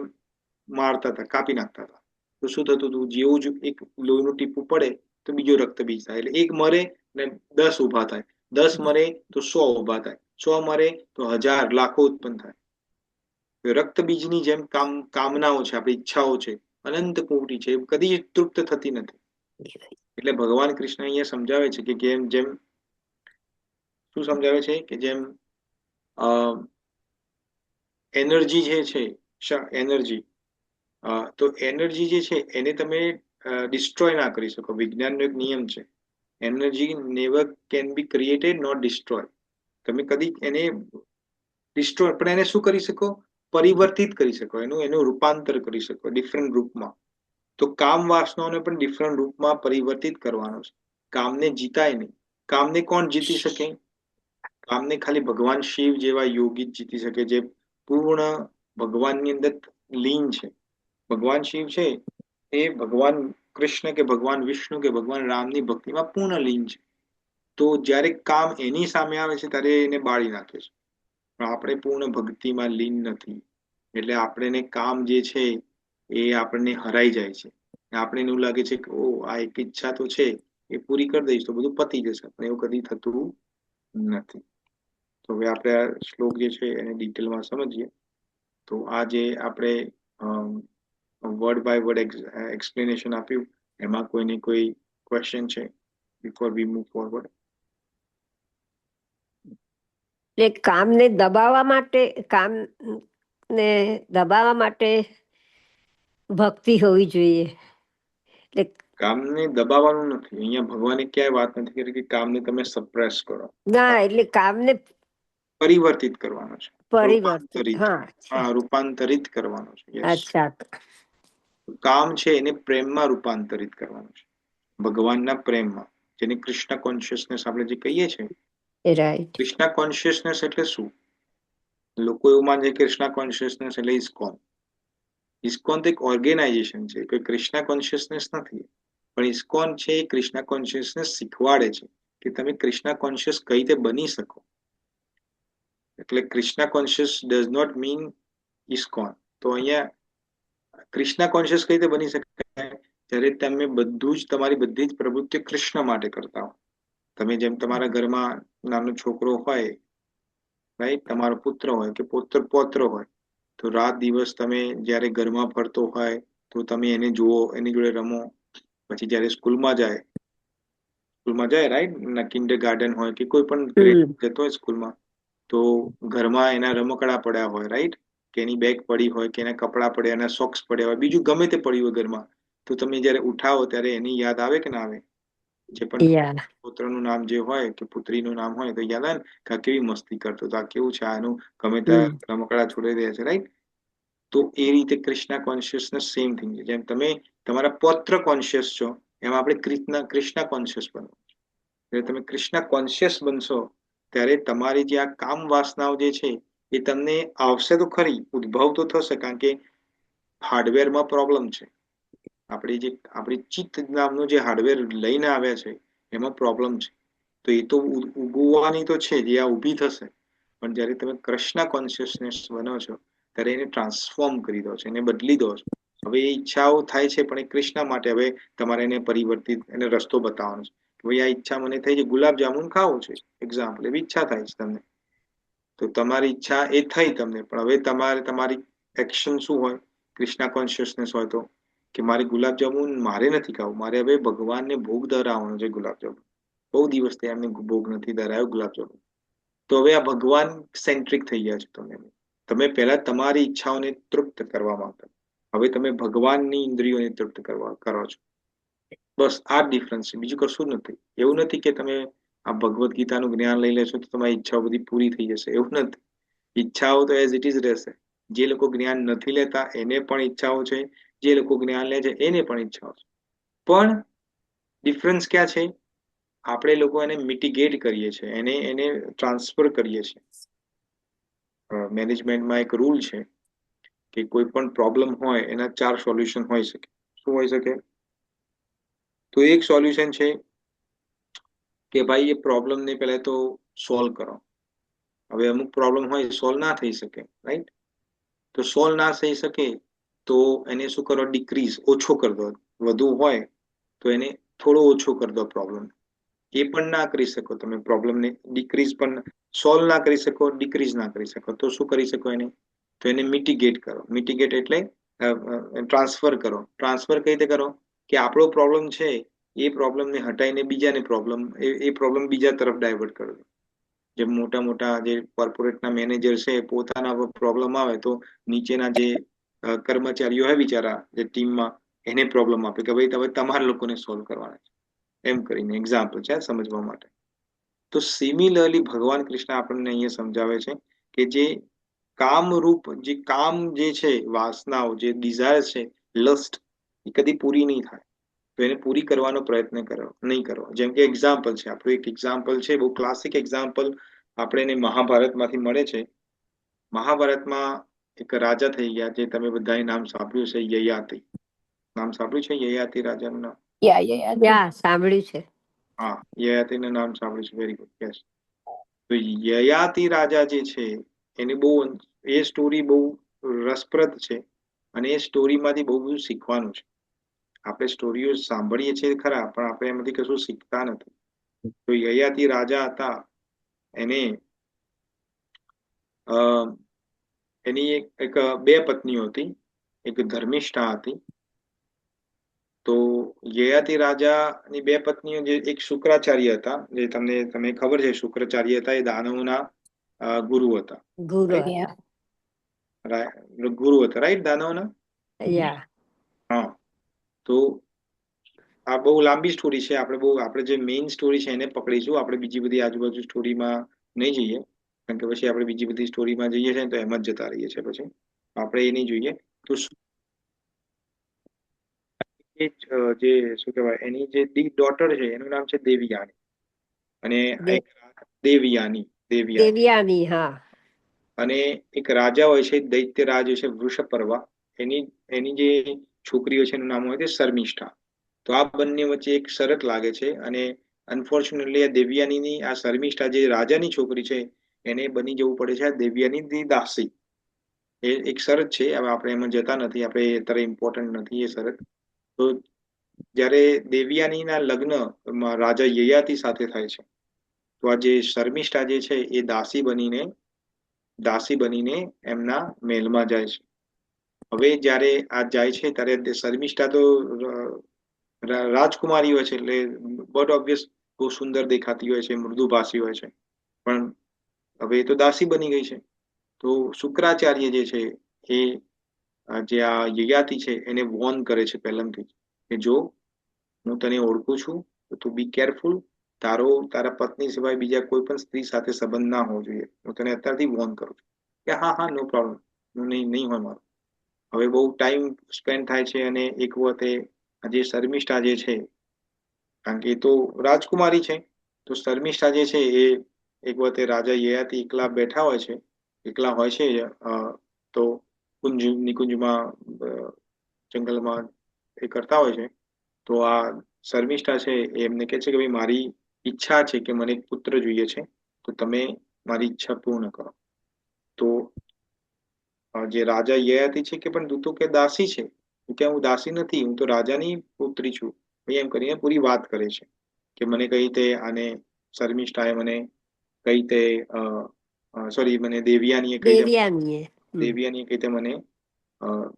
મારતા હતા, કાપી નાખતા હતા. તો શું થતું હતું? જેવું જ એક લોહીનું ટીપું પડે તો બીજો રક્તબીજ થાય, એટલે એક મરે ને 10 ઉભા થાય, 10 મરે તો 100 ઉભા થાય, 100 મરે તો 1000 લાખો ઉત્પન્ન થાય. રક્તબીજની જેમ કામનાઓ છે, આપણી ઈચ્છાઓ છે, અનંત કોટી છે, કદી તૃપ્ત થતી નથી. એટલે ભગવાન કૃષ્ણ અહીંયા સમજાવે છે કે જેમ શું સમજાવે છે કે જેમ એનર્જી જે છે, એનર્જી, તો એનર્જી જે છે એને તમે ડિસ્ટ્રોય ના કરી શકો. વિજ્ઞાનનો એક નિયમ છે, energy never can be created not destroy. તમે કદી એને ડિસ્ટ્રોય, પણ એને શું કરી શકો? પરિવર્તિત કરી શકો, એનું રૂપાંતર કરી શકો ડિફરન્ટ રૂપમાં. તો કામ વાસનાઓને પણ ડિફરન્ટ રૂપમાં પરિવર્તિત કરવાનો છે. કામને જીતાય નહીં. કામને કોણ જીતી શકે? કામને ખાલી ભગવાન શિવ જેવા યોગી જ જીતી શકે, જે પૂર્ણ ભગવાનની અંદર લીન છે. ભગવાન શિવ છે એ ભગવાન કૃષ્ણ કે ભગવાન વિષ્ણુ કે ભગવાન રામની ભક્તિમાં પૂર્ણ લીન છે. તો જ્યારે કામ એની સામે આવે છે ત્યારે એને બાળી નાખે છે. પણ આપણે પૂર્ણ ભક્તિમાં લીન નથી, એટલે આપણને કામ જે છે એ આપણને હરાઈ જાય છે. આપણે એવું લાગે છે કે ઓ આ એક ઈચ્છા તો છે, એ પૂરી કરી દઈશ તો બધું પતી જશે, પણ એવું કદી થતું નથી. તો હવે આપણે આ શ્લોક જે છે એને ડિટેલમાં સમજીએ. તો આ જે આપણે વર્ડ બાય વર્ડ એક્સપ્લેનેશન આપ્યું, એમાં કોઈને કોઈ ક્વેશ્ચન છે બિફોર વી મૂવ ફોરવર્ડ? એટલે કામને દબાવવા માટે ભક્તિ હોવી જોઈએ. એટલે કામને દબાવવાનું નથી. અહીંયા ભગવાને ક્યાંય વાત નથી કરી કે કામને તમે સપ્રેસ કરો. ના, એટલે કામને પરિવર્તિત કરવાનો છે. પરિવર્તિત. હા, રૂપાંતરિત કરવાનો છે. Yes. અચ્છા. કામ છે એને પ્રેમમાં રૂપાંતરિત કરવાનું છે, ભગવાનના પ્રેમમાં, જેને કૃષ્ણ કોન્શિયસનેસ આપણે જે કહીએ છીએ. રાઈટ. કૃષ્ણ કોન્શિયસનેસ એટલે શું? લોકો એવું માને છે કૃષ્ણ કોન્શિયસનેસ એટલે ઇસ્કોન. ઇસ્કોન તો એક ઓર્ગેનાઇઝેશન છે, કોઈ કૃષ્ણ કોન્શિયસનેસ નથી. પણ ઇસ્કોન છે એ કૃષ્ણ કોન્શિયસનેસ શીખવાડે છે કે તમે કૃષ્ણ કોન્શિયસ કઈ રીતે બની શકો. એટલે Krishna conscious does not mean ISKCON. તો અહીંયા કૃષ્ણ કોન્શિયસ કઈ રીતે બની શકાય? જ્યારે તમે બધું જ તમારી બધી જ પ્રવૃત્તિઓ કૃષ્ણ માટે કરતા હો. તમે જેમ તમારા ઘરમાં નાનો છોકરો હોય, રાઈટ, તમારો પુત્ર હોય કે પૌત્ર હોય, તો રાત દિવસ તમે જ્યારે ઘરમાં ફરતો હોય તો તમે એને જુઓ, એની જોડે રમો. પછી જ્યારે સ્કૂલમાં જાય રાઈટ, કિન્ડર ગાર્ડન હોય કે કોઈ પણ ગ્રેડ જતો હોય સ્કૂલમાં, તો ઘરમાં એના રમકડા પડ્યા હોય, રાઈટ, કે એની બેગ પડી હોય કે એના કપડાં પડ્યા, એના સોક્સ પડ્યા હોય, બીજું ગમે તે પડ્યું હોય ઘરમાં, તો તમે જ્યારે ઉઠાવો ત્યારે એની યાદ આવે કે ના આવે? જે પણ પુત્રનું નામ જે હોય કે પુત્રીનું નામ હોય તો યાદ આવે ને કે આ કેવી મસ્તી કરતો હતો, આ કેવું છે, આનું ગમે ત્યાં રમકડા છોડી દે છે, રાઈટ. તો એ રીતે કૃષ્ણ કોન્શિયસનેસ સેમ થિંગ છે. જેમ તમે તમારા પૌત્ર કોન્શિયસ છો, એમાં આપણે કૃષ્ણ કોન્શિયસ બનવું છે. એટલે તમે કૃષ્ણ કોન્શિયસ બનશો ત્યારે તમારી જે આ કામ વાસનાઓ જે છે એ તમને આવશે તો ખરી, ઉદ્ભવ તો થશે, કારણ કે હાર્ડવેરમાં પ્રોબ્લેમ છે. આપણી ચિત્ત નામનું જે હાર્ડવેર લઈને આવ્યા છે એમાં પ્રોબ્લેમ છે. તો એ તો ઉગવાની તો છે, જે આ ઊભી થશે. પણ જ્યારે તમે કૃષ્ણ કોન્શિયસનેસ બનો છો ત્યારે એને ટ્રાન્સફોર્મ કરી દો છો, એને બદલી દો છો. હવે એ ઈચ્છાઓ થાય છે પણ એ કૃષ્ણ માટે હવે તમારે એને પરિવર્તિત, એને રસ્તો બતાવવાનો છે. ભાઈ આ ઈચ્છા મને થઈ છે, ગુલાબ જામુન ખાવું છે, એક્ઝામ્પલ, એવી ઈચ્છા થાય છે તમને. તો તમારી ઈચ્છા એ થઈ તમને, પણ હવે તમારી એક્શન શું હોય? કૃષ્ણ કોન્શિયસનેસ હોય તો કે મારે ગુલાબ જામુન મારે નથી ખાવું, મારે હવે ભગવાનને ભોગ ધરાવવાનો છે ગુલાબ જામુન. બહુ દિવસ થયા એમને ભોગ નથી ધરાયો ગુલાબ જામુન. તો હવે આ ભગવાન સેન્ટ્રિક થઈ ગયા છે. તમે પહેલા તમારી ઈચ્છાઓને તૃપ્ત કરવા માંગતા, હવે તમે ભગવાનની ઇન્દ્રિયોને તૃપ્ત કરો છો. બસ આ જ ડિફરન્સ છે, બીજું કશું જ નથી. એવું નથી કે તમે આ ભગવદ્ ગીતાનું જ્ઞાન લઈ લેશો તો તમારી ઈચ્છાઓ બધી પૂરી થઈ જશે, એવું નથી. ઈચ્છાઓ તો એઝ ઇટ ઇઝ રહેશે. જે લોકો જ્ઞાન નથી લેતા એને પણ ઈચ્છાઓ છે, જે લોકો જ્ઞાન લે છે એને પણ ઈચ્છાઓ છે. પણ ડિફરન્સ ક્યાં છે? આપણે લોકો એને મિટિગેટ કરીએ છીએ, એને ટ્રાન્સફર કરીએ છીએ. મેનેજમેન્ટમાં એક રૂલ છે કે કોઈ પણ પ્રોબ્લેમ હોય એના 4 સોલ્યુશન હોઈ શકે. શું હોઈ શકે? તો એક સોલ્યુશન છે કે ભાઈ એ પ્રોબ્લેમને પહેલા તો સોલ્વ કરો. હવે અમુક પ્રોબ્લેમ હોય સોલ્વ ના થઈ શકે, રાઈટ. તો સોલ્વ ના થઈ શકે તો એને શું કરો? ડિક્રીઝ, ઓછો કરી દો. વધુ હોય તો એને થોડો ઓછો કરી દો પ્રોબ્લેમ. એ પણ ના કરી શકો તમે, પ્રોબ્લેમને ડિક્રીઝ પણ સોલ્વ ના કરી શકો, ડિક્રીઝ ના કરી શકો, તો શું કરી શકો એને? તો એને મિટિગેટ કરો. મિટિગેટ એટલે ટ્રાન્સફર કરો. ટ્રાન્સફર કઈ રીતે કરો? કે આપણો પ્રોબ્લેમ છે એ પ્રોબ્લેમને હટાઈને બીજાને એ પ્રોબ્લેમ બીજા તરફ ડાયવર્ટ કરો. જેમ મોટા જે કોર્પોરેટના મેનેજર છે, પોતાના પ્રોબ્લેમ આવે તો નીચેના જે કર્મચારીઓ હોય બિચારા જે ટીમમાં, એને પ્રોબ્લેમ આપે કે ભાઈ હવે તમારા લોકોને સોલ્વ કરવાના છે, એમ કરીને. એક્ઝામ્પલ છે સમજવા માટે. તો સિમિલરલી ભગવાન કૃષ્ણ આપણને અહીંયા સમજાવે છે કે જે કામરૂપ જે કામ જે છે, વાસનાઓ જે ડિઝાયર છે, લસ્ટ, એ કદી પૂરી નહીં થાય. તો એને પૂરી કરવાનો પ્રયત્ન નહીં કરવો. જેમ કે એક્ઝામ્પલ છે, આપણું એક એક્ઝામ્પલ છે, બહુ ક્લાસિક એક્ઝામ્પલ આપણે એને મહાભારતમાંથી મળે છે. મહાભારતમાં એક રાજા થઈ ગયા, જે તમે બધાએ નામ સાંભળ્યું છે, યયાતિ. નામ સાંભળ્યું છે યયાતિ રાજાનું નામ? યા સાંભળ્યું છે. હા, યયાતિનું નામ સાંભળ્યું છે. Very good, yes. તો યયાતિ રાજા જે છે, એની બહુ એ સ્ટોરી બહુ રસપ્રદ છે, અને એ સ્ટોરીમાંથી બહુ બધું શીખવાનું છે. આપણે સ્ટોરીઓ સાંભળીએ છીએ ખરા, પણ આપણે એમાંથી કશું શીખતા નથી. તો યયાતિ રાજા હતા, એને એની એક બે પત્નીઓ હતી. એક ધર્મિષ્ઠા હતી. તો યયાતિ રાજાની બે પત્નીઓ, જે એક શુક્રાચાર્ય હતા, જે તમે ખબર છે, શુક્રાચાર્ય હતા એ દાનવના ગુરુ હતા. ગુરુ ગુરુ હતા, રાઈટ, દાનવના. યા હા. તો આ બહુ લાંબી સ્ટોરી છે. આપણે જે મેઇન સ્ટોરી છે એને પકડીશું. આપણે બીજી બધી આજુબાજુ સ્ટોરીમાં નહીં જઈએ, કારણ કે પછી આપણે બીજી બધી સ્ટોરીમાં જઈએ છીએ તો એમ જ જતા રહીએ છીએ. પછી આપણે એ નહીં જોઈએ. તો જે શું કહેવાય, એની જે ડોટર છે એનું નામ છે દેવયાની. અને દેવયાની દેવયાની, હા. અને એક રાજા હોય છે, દૈત્ય રાજ હોય છે, વૃષપર્વા. એની જે છોકરીઓ છે એનું નામ હોય છે શર્મિષ્ઠા. તો આ બંને વચ્ચે એક શરત લાગે છે, અને અનફોર્ચ્યુનેટલી આ દેવયાનીની, આ શર્મિષ્ઠા જે રાજાની છોકરી છે, એને બની જવું પડે છે આ દેવયાની દાસી. એ એક શરત છે. હવે આપણે એમાં જતા નથી, આપણે અત્યારે ઇમ્પોર્ટન્ટ નથી એ શરત. તો જ્યારે દેવયાનીના લગ્ન રાજા યયાતિ સાથે થાય છે, તો આ જે શર્મિષ્ઠા જે છે એ દાસી બનીને એમના મહેલમાં જાય છે. હવે જ્યારે આ જાય છે ત્યારે શર્મિષ્ઠા તો રાજકુમારી હોય છે, એટલે બટ ઓબ્વિયસ બહુ સુંદર દેખાતી હોય છે, મૃદુભાષી હોય છે. પણ હવે એ તો દાસી બની ગઈ છે. તો શુક્રાચાર્ય જે છે એ જે આ યયાતિ છે એને વોર્ન કરે છે પહેલાથી, કે જો હું તને ઓળખું છું તો તું બી કેરફુલ. તારા પત્ની સિવાય બીજા કોઈ પણ સ્ત્રી સાથે સંબંધ ના હોવો જોઈએ. હું તને અત્યારથી વોર્ન કરું છું કે હા, નો પ્રોબ્લેમ, હું નહીં હોય મારું. હવે બહુ ટાઈમ સ્પેન્ડ થાય છે, અને એક વખતે જે શર્મિષ્ઠા જે છે, કારણ કે એ તો રાજકુમારી છે, તો શર્મિષ્ઠા જે છે એ એક વખતે રાજા યયાતિ એકલા હોય છે, તો નિકુંજમાં, જંગલમાં એ કરતા હોય છે. તો આ શર્મિષ્ઠા છે એ એમને કહે છે કે ભાઈ, મારી ઈચ્છા છે કે મને એક પુત્ર જોઈએ છે, તો તમે મારી ઈચ્છા પૂર્ણ કરો. તો જે રાજા યયાતિ છે કે પણ તું તો કે દાસી છે. કે હું દાસી નથી, હું તો રાજાની પુત્રી છું, એમ કરીને પૂરી વાત કરે છે કે મને કઈ રીતે આને શર્મિષ્ઠાએ મને કઈ રીતે મને દેવયાનીએ કઈ રીતે મને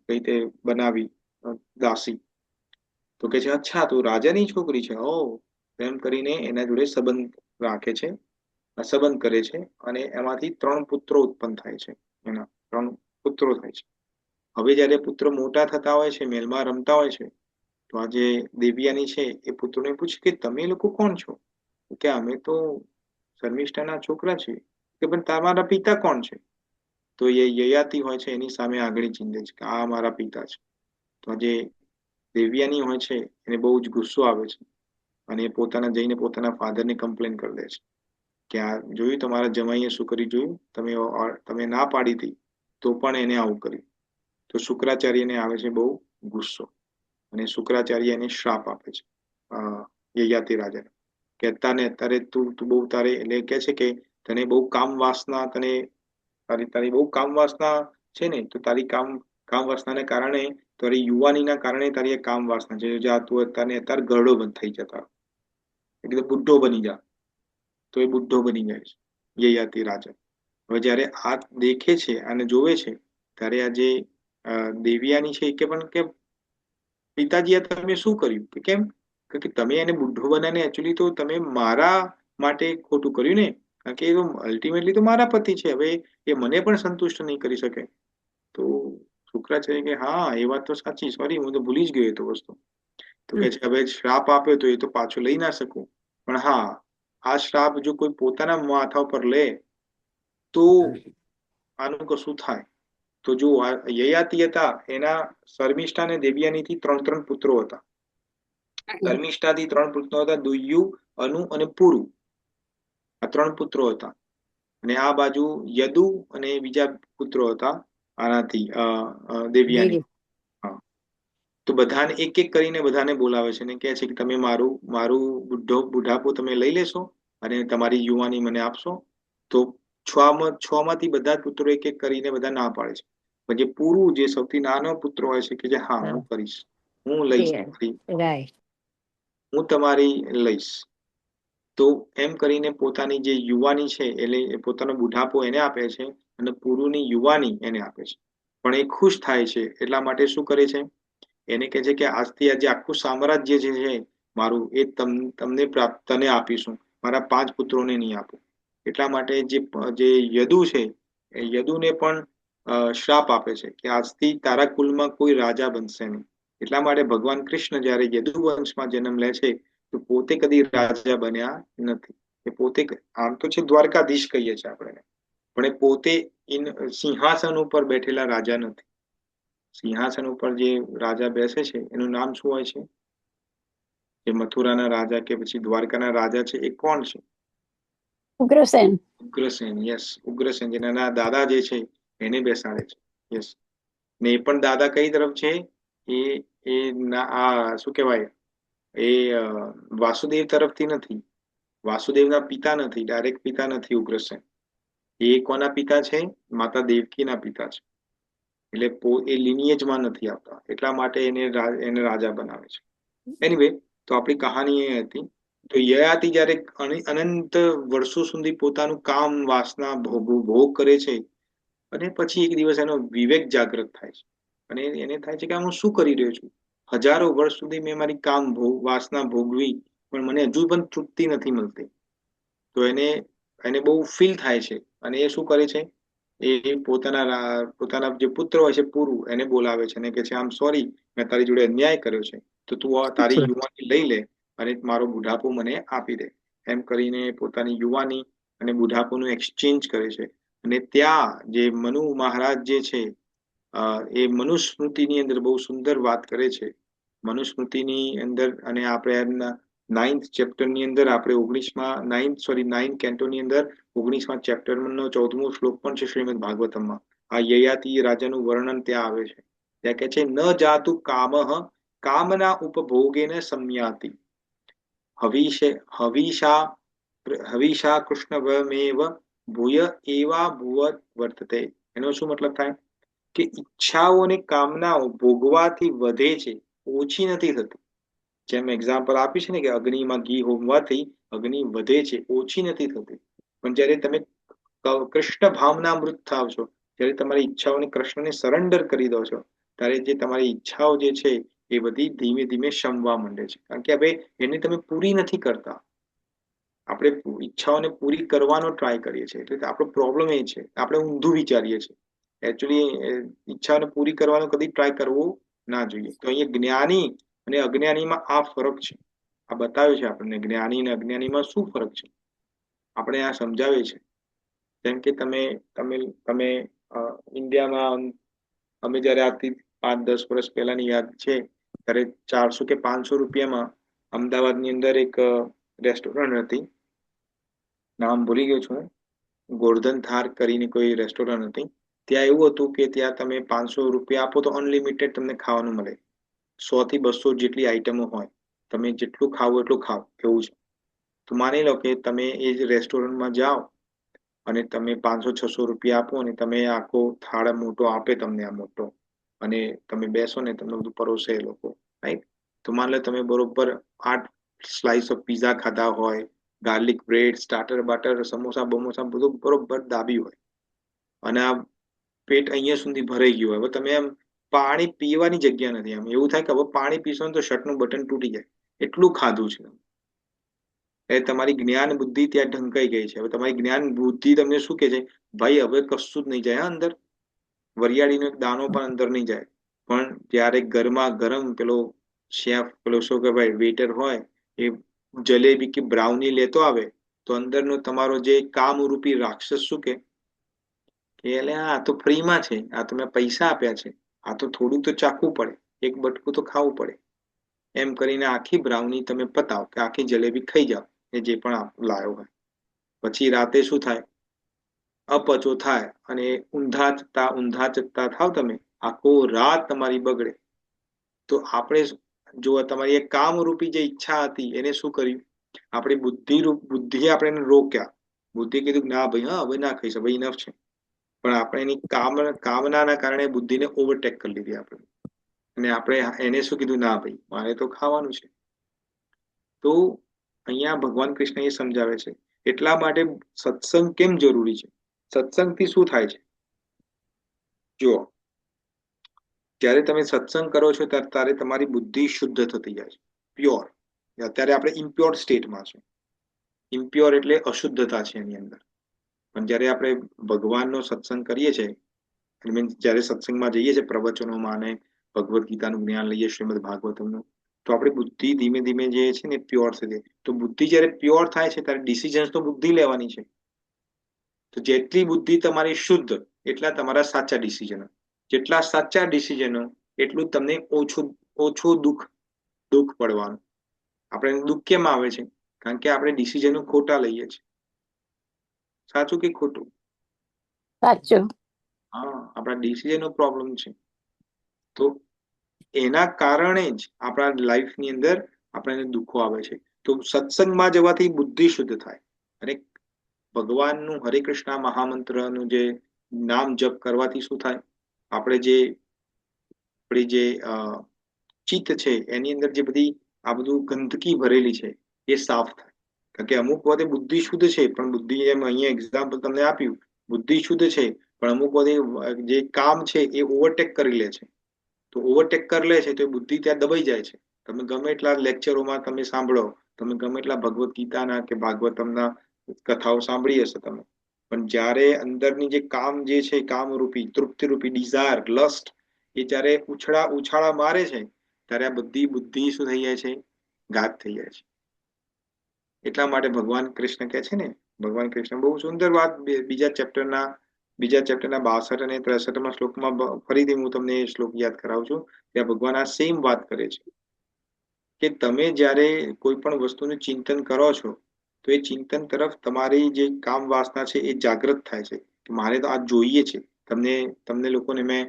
કઈ રીતે બનાવી દાસી. તો કે છે અચ્છા, તું રાજાની છોકરી છે, ઓ. એમ કરીને એના જોડે સંબંધ કરે છે, અને એમાંથી 3 પુત્રો ઉત્પન્ન થાય છે. એના 3 પુત્રો થાય છે. હવે જયારે પુત્રો મોટા થતા હોય છે, મહેલમાં રમતા હોય છે, તો આ જે દેવયાની છે એ પુત્રોને પૂછે કે તમે લોકો કોણ છો? કે અમે તો શર્મિષ્ઠાના છોકરા છીએ. કે પણ તમારા પિતા કોણ છે? તો એ યયાતિ હોય છે એની સામે આગળ ચીંધે છે કે આ મારા પિતા છે. તો જે દેવયાની હોય છે એને બહુ જ ગુસ્સો આવે છે, અને જઈને પોતાના ફાધરને કમ્પ્લેન કરી દે છે કે આ જોયું, તમારા જમાઈએ શું કરી, જોયું, તમે ના પાડી હતી તો પણ એને આવું કર્યું. તો શુક્રાચાર્યને આવે છે બહુ ગુસ્સો, અને શુક્રાચાર્ય એને શ્રાપ આપે છે યયાતિ રાજાને, કે અત્યારે તું બહુ એટલે કે છે કે તને બહુ કામ વાસના તારી બહુ કામ વાસના છે ને, તો તારી કામ વાસનાને કારણે, તારી યુવાનીના કારણે તારી કામ વાસના છે, તું અત્યારે ગરડો બંધ થઈ જતા, એકદમ બુઢ્ઢો બની જા. તો એ બુઢ્ઢો બની જાય છે યયાતિ રાજા. હવે જયારે આ દેખે છે અને જોવે છે, ત્યારે આ જે દેવયાની છે કે પણ કે પિતાજી, આ તમે શું કર્યું? કે કેમ? કે તમે એને બુઢ્ઢો બનાવીને એકચ્યુઅલી તો તમે મારા માટે ખોટું કર્યું ને, કારણ કે અલ્ટિમેટલી તો મારા પતિ છે. હવે એ મને પણ સંતુષ્ટ નહીં કરી શકે. તો શુક્રાચાર્ય કે હા, એ વાત તો સાચી, સોરી, હું તો ભૂલી જ ગયો એ તો વસ્તુ. તો કે છે હવે શ્રાપ આપ્યો તો એ તો પાછો લઈ ના શકું, પણ હા, આ શ્રાપ જો કોઈ પોતાના માથા પર લે તો આનું કશું થાય. તો જો યયાતિ હતા એના શર્મિષ્ઠા અને દેવયાનીથી 3 પુત્રો હતા. શર્મિષ્ઠાથી 3 પુત્રો હતા, દુય્યુ, અનુ અને પુરુ. આ 3 પુત્રો હતા. અને આ બાજુ યદુ અને બીજા પુત્રો હતા આનાથી દેવયાની. હા, તો બધાને એક એક કરીને બધાને બોલાવે છે અને કહે છે કે તમે મારું બુઢાપો તમે લઈ લેશો અને તમારી યુવાની મને આપશો. તો છ માંથી બધા પુત્રો એક એક કરીને બધા ના પાડે છે. પણ જે પૂરું, જે સૌથી નાનો પુત્ર હોય છે કે જે હા હું કરીશ, હું લઈશ, રાઈટ. હું તમારી લઈશ. તો એમ કરીને પોતાની જે યુવાની છે એટલે પોતાનો બુઢાપો એને આપે છે અને પૂરુની યુવાની એને આપે છે. પણ એ ખુશ થાય છે એટલા માટે શું કરે છે, એને કહે છે કે આજથી આજે આખું સામ્રાજ્ય જે છે મારું એ તને આપીશું, મારા 5 પુત્રોને નહીં આપું. એટલા માટે જે યદુ છે એ યદુને પણ શ્રાપ આપે છે કે આજથી તારા કુલમાં કોઈ રાજા બનશે નહીં. એટલા માટે ભગવાન કૃષ્ણ જયારે યદુ વંશમાં જન્મ લે છે તો પોતે કદી રાજા બન્યા નથી. એ પોતે આમ તો છે દ્વારકાધીશ કહીએ છીએ આપણે, પણ એ પોતે સિંહાસન ઉપર બેઠેલા રાજા નથી. સિંહાસન ઉપર જે રાજા બેસે છે એનું નામ શું હોય છે? જે મથુરાના રાજા કે પછી દ્વારકાના રાજા છે એ કોણ છે? ઉગ્રસેન. ઉગ્રસેન. યસ, ઉગ્રસેન જેના દાદા જે છે એને બેસાડે છે. યસ. ને એ પણ દાદા કઈ તરફ છે? આ શું કહેવાય, એ વાસુદેવ તરફથી નથી. વાસુદેવના પિતા નથી, ડાયરેક્ટ પિતા નથી ઉગ્રસેન. એ કોના પિતા છે? માતા દેવકીના પિતા છે. એટલે એ લિનિયેજમાં નથી આવતા, એટલા માટે એને રાજા બનાવે છે. એનીવે, તો આપણી કહાની એ હતી. તો યયાતિ જયારે અનંત વર્ષો સુધી પોતાનું કામ વાસના ભોગ કરે છે અને પછી એક દિવસ એનો વિવેક જાગૃત થાય છે અને એને થાય છે કે હું શું કરી રહ્યો છું? હજારો વર્ષ સુધી મેં મારી કામ વાસના ભોગવી પણ મને હજુ પણ તૃપ્તિ નથી મળતી. તો એને બહુ ફીલ થાય છે અને એ શું કરે છે, એ પોતાના જે પુત્ર હોય છે પૂરું એને બોલાવે છે અને કે છે આમ સોરી, મેં તારી જોડે અન્યાય કર્યો છે, તો તું તારી યુવાની લઈ લે અને મારો બુઢાપો મને આપી દે. એમ કરીને પોતાની યુવાની અને બુઢાપોનું એક્સચેન્જ કરે છે. અને ત્યાં જે મનુ મહારાજ જે છે એ મનુસ્મૃતિની અંદર બહુ સુંદર વાત કરે છે. મનુસ્મૃતિની અંદર, અને આપણે 9th ચેપ્ટરની અંદર આપણે 9th કેન્ટોની અંદર 19મા ચેપ્ટરનો 14મો શ્લોક પણ છે શ્રીમદ ભાગવતમમાં. આ યયાતિ રાજાનું વર્ણન ત્યાં આવે છે. ત્યાં કે છે ન જાતુ કામઃ કામના ઉપભોગેન સંયાતિ હવિષા કૃષ્ણવમેવ ભૂય એવા ભૂવત વર્તતે. એનો શું મતલબ થાય કે ઈચ્છાઓ અને કામનાઓ ભોગવાથી વધે છે, ઓછી નથી થતી. જેમ એક્ઝામ્પલ આપી છે ને કે અગ્નિમાં ઘી હોમવાથી અગ્નિ વધે છે, ઓછી નથી થતી. પણ જયારે તમે કૃષ્ણ ભાવના મૃત થાવ છો, જયારે તમારી ઈચ્છાઓને કૃષ્ણને સરેન્ડર કરી દો છો, ત્યારે જે તમારી ઈચ્છાઓ જે છે એ બધી ધીમે ધીમે શમવા માંડે છે. કારણ કે હવે એને તમે પૂરી નથી કરતા. આપણે ઈચ્છાઓને પૂરી કરવાનો ટ્રાય કરીએ છીએ, એટલે આપણો પ્રોબ્લેમ એ છે આપણે ઊંધું વિચારીએ છીએ. એકચ્યુઅલી ઈચ્છાઓને પૂરી કરવાનો કદી ટ્રાય કરવો ના જોઈએ. તો અહીંયા જ્ઞાની અને અજ્ઞાનીમાં આ ફરક છે. આ બતાવે છે આપણને જ્ઞાની અને અજ્ઞાનીમાં શું ફરક છે, આપણે આ સમજાવે છે. જેમ કે તમે ઇન્ડિયામાં અમે જયારે આજથી 5-10 વર્ષ પહેલાની યાદ છે, ત્યારે 400 કે 500 રૂપિયામાં અમદાવાદની અંદર એક રેસ્ટોરન્ટ હતી, નામ ભૂલી ગયો છું, ગોર્ધન થાર કરીને કોઈ રેસ્ટોરન્ટ હતી. ત્યાં એવું હતું કે ત્યાં તમે 500 રૂપિયા આપો તો અનલિમિટેડ તમને ખાવાનું મળે. 100 થી 200 જેટલી આઈટમો હોય, તમે જેટલું ખાવું એટલું ખાવ, એવું છે. તો માની લો કે તમે એ જ રેસ્ટોરન્ટમાં જાઓ અને તમે 500-600 રૂપિયા આપો અને તમે આખો થાળ મોટો આપે તમને, આ મોટો, અને તમે બેસો ને તમને બધું પરોસે એ લોકો, રાઈટ? તો માની લો તમે બરોબર 8 સ્લાઇસ ઓફ પીઝા ખાધા હોય, garlic bread, starter barter, samosa બમોસા બધું બરોબર દાબી હોય અને આ પેટ અહીંયા સુધી ભરાઈ ગયું હોય. હવે તમે એમ પાણી પીવાની જગ્યા નથી, એમ એવું થાય કે હવે પાણી પીશો ને તો શર્ટનું બટન તૂટી જાય, એટલું ખાધું છે. એ તમારી જ્ઞાન બુદ્ધિ ત્યાં ઢંકાઈ ગઈ છે. હવે તમારી જ્ઞાન બુદ્ધિ તમને શું કે છે, ભાઈ હવે કશું જ નહીં જાય અંદર, વરિયાળીનો એક દાણો પણ અંદર નહીં જાય. પણ જ્યારે ગરમા ગરમ પેલો શેફ, પેલો શું કે ભાઈ વેઇટર હોય, એ જલેબી કે બ્રાઉની લેતો આવે તો અંદરનો તમારો જે કામરૂપી રાક્ષસ શું કે એટલે આ તો ફ્રીમાં છે, આ તો મેં પૈસા આપ્યા છે, આ તો થોડું તો ચાખવું પડે, એક બટકું તો ખાવું પડે, એમ કરીને આખી બ્રાઉની તમે પતાવો કે આખી જલેબી ખાઈ જાઓ એ જે પણ લાવ્યો હોય. પછી રાતે શું થાય? અપચો થાય અને ઊંધા ચકતા થાવ તમે, આખો રાત તમારી બગડે. તો આપણે જો તમારી એક કામરૂપી જે ઈચ્છા હતી એને શું કર્યું? આપણી બુદ્ધિએ આપણે એને રોક્યા. બુદ્ધિ કીધું ના ભાઈ, હા હવે ના ખાઈશ, હવે ઇનફ છે. પણ આપણે એની કામનાના કારણે બુદ્ધિને ઓવરટેક કરી લીધી આપણે, અને આપણે એને શું કીધું? ના ભાઈ, મારે તો ખાવાનું છે. તો અહીંયા ભગવાન કૃષ્ણ એ સમજાવે છે, એટલા માટે સત્સંગ કેમ જરૂરી છે. સત્સંગથી શું થાય છે? જુઓ, જ્યારે તમે સત્સંગ કરો છો ત્યારે તમારી બુદ્ધિ શુદ્ધ થતી જાય છે, પ્યોર. અત્યારે આપણે ઇમ્પ્યોર સ્ટેટમાં છે. ઇમ્પ્યોર એટલે અશુદ્ધતા છે એની અંદર. પણ જ્યારે આપણે ભગવાનનો સત્સંગ કરીએ છીએ, મીન્સ જ્યારે સત્સંગમાં જઈએ છીએ, પ્રવચનોમાં અને ભગવદ્ ગીતાનું જ્ઞાન લઈએ, શ્રીમદ ભાગવતમનું, તો આપણી બુદ્ધિ ધીમે ધીમે જે છે ને પ્યોર થતી. તો બુદ્ધિ જ્યારે પ્યોર થાય છે ત્યારે ડિસિઝન્સ તો બુદ્ધિ લેવાની છે. તો જેટલી બુદ્ધિ તમારી શુદ્ધ એટલા તમારા સાચા ડિસિઝનો, જેટલા સાચા ડિસિઝનો એટલું તમને ઓછું દુઃખ પડવાનું. આપણે દુઃખ કેમ આવે છે? કારણ કે આપણે ડિસિઝનો ખોટા લઈએ છીએ. સાચું કે ખોટું? સાચું. હા, આપણા ડિસિઝનનો પ્રોબ્લેમ છે. તો એના કારણે જ આપણા લાઈફની અંદર આપણને દુઃખો આવે છે. તો સત્સંગમાં જવાથી બુદ્ધિ શુદ્ધ થાય, અને ભગવાનનું હરે કૃષ્ણ મહામંત્રનું જે નામ જપ કરવાથી શું થાય? આપણે આપણી જે ચિત્ત છે એની અંદર જે બધી આ બધું ગંદકી ભરેલી છે એ સાફ થાય. કારણ કે અમુક વખતે બુદ્ધિ શુદ્ધ છે, પણ બુદ્ધિ, એમ અહીંયા એક્ઝામ્પલ તમને આપ્યું, બુદ્ધિ શુદ્ધ છે પણ અમુક વખતે જે કામ છે એ ઓવરટેક કરી લે છે. તો ઓવરટેક કરી લે છે તો એ બુદ્ધિ ત્યાં દબાઈ જાય છે. તમે ગમે એટલા લેક્ચરોમાં તમે સાંભળો, તમે ગમે એટલા ભગવદ્ ગીતાના કે ભાગવતમના કથાઓ સાંભળી હશે તમે, પણ જ્યારે અંદરની જે કામ જે છે, કામરૂપી તૃપ્તિરૂપી ડિઝાયર, લસ્ટ, એ જ્યારે ઉછાળા મારે છે ત્યારે આ બધી બુદ્ધિ શું થઈ જાય છે? ગાયબ થઈ જાય છે. એટલા માટે ભગવાન કૃષ્ણ કહે છે ને, ભગવાન કૃષ્ણ બહુ સુંદર વાત બીજા ચેપ્ટરના 62 અને 63 શ્લોકમાં, ફરીથી હું તમને એ શ્લોક યાદ કરાવું છું. ત્યાં ભગવાન આ સેમ વાત કરે છે કે તમે જ્યારે કોઈ પણ વસ્તુનું ચિંતન કરો છો તો એ ચિંતન તરફ તમારી જે કામ વાસના છે એ જાગૃત થાય છે કે મારે તો આ જોઈએ છે. તમને લોકોને મેં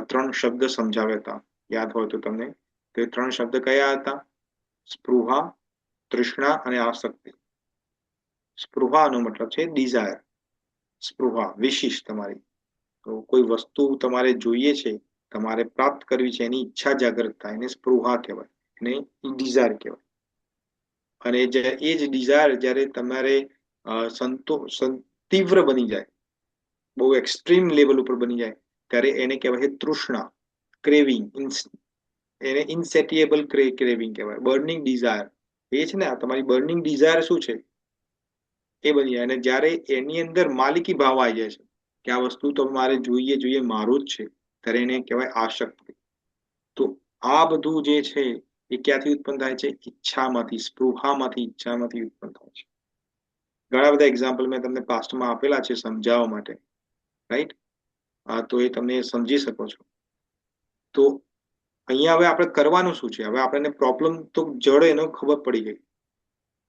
3 શબ્દ સમજાવ્યા હતા, યાદ હોય તો તમને. તો એ 3 શબ્દ કયા હતા? સ્પૃહા, તૃષ્ણા અને આસક્તિ. સ્પૃહાનો મતલબ છે ડિઝાયર, સ્પૃહા વિશિષ્ટ તમારી. તો કોઈ વસ્તુ તમારે જોઈએ છે, તમારે પ્રાપ્ત કરવી છે, એની ઈચ્છા જાગૃત થાય, એને સ્પૃહા કહેવાય, એને ડિઝાયર કહેવાય. અને એ જ ડિઝાયર જ્યારે તમારે તીવ્ર બની જાય, બહુ એક્સ્ટ્રીમ લેવલ ઉપર બની જાય, ત્યારે એને કહેવાય છે તૃષ્ણા, ક્રેવિંગ. એને ઇનસેટિએબલ ક્રેવિંગ કહેવાય, બર્નિંગ ડિઝાયર. એ છે ને, આ તમારી બર્નિંગ ડિઝાયર શું છે એ બની જાય. અને જ્યારે એની અંદર માલિકી ભાવ આવી જાય છે કે આ વસ્તુ તો મારે જોઈએ, મારું જ છે, ત્યારે એને કહેવાય આસક્તિ. તો આ બધું જે છે એ ક્યાંથી ઉત્પન્ન થાય છે? ઈચ્છામાંથી, સ્પૃહામાંથી, ઈચ્છામાંથી ઉત્પન્ન થાય છે. ઘણા બધા એક્ઝામ્પલ મેં તમને પાસ્ટમાં આપેલા છે સમજાવવા માટે, રાઈટ? તો એ તમે સમજી શકો છો. તો અહીંયા હવે આપણે કરવાનું શું છે? હવે આપણને પ્રોબ્લેમ તો જડ એનો ખબર પડી ગઈ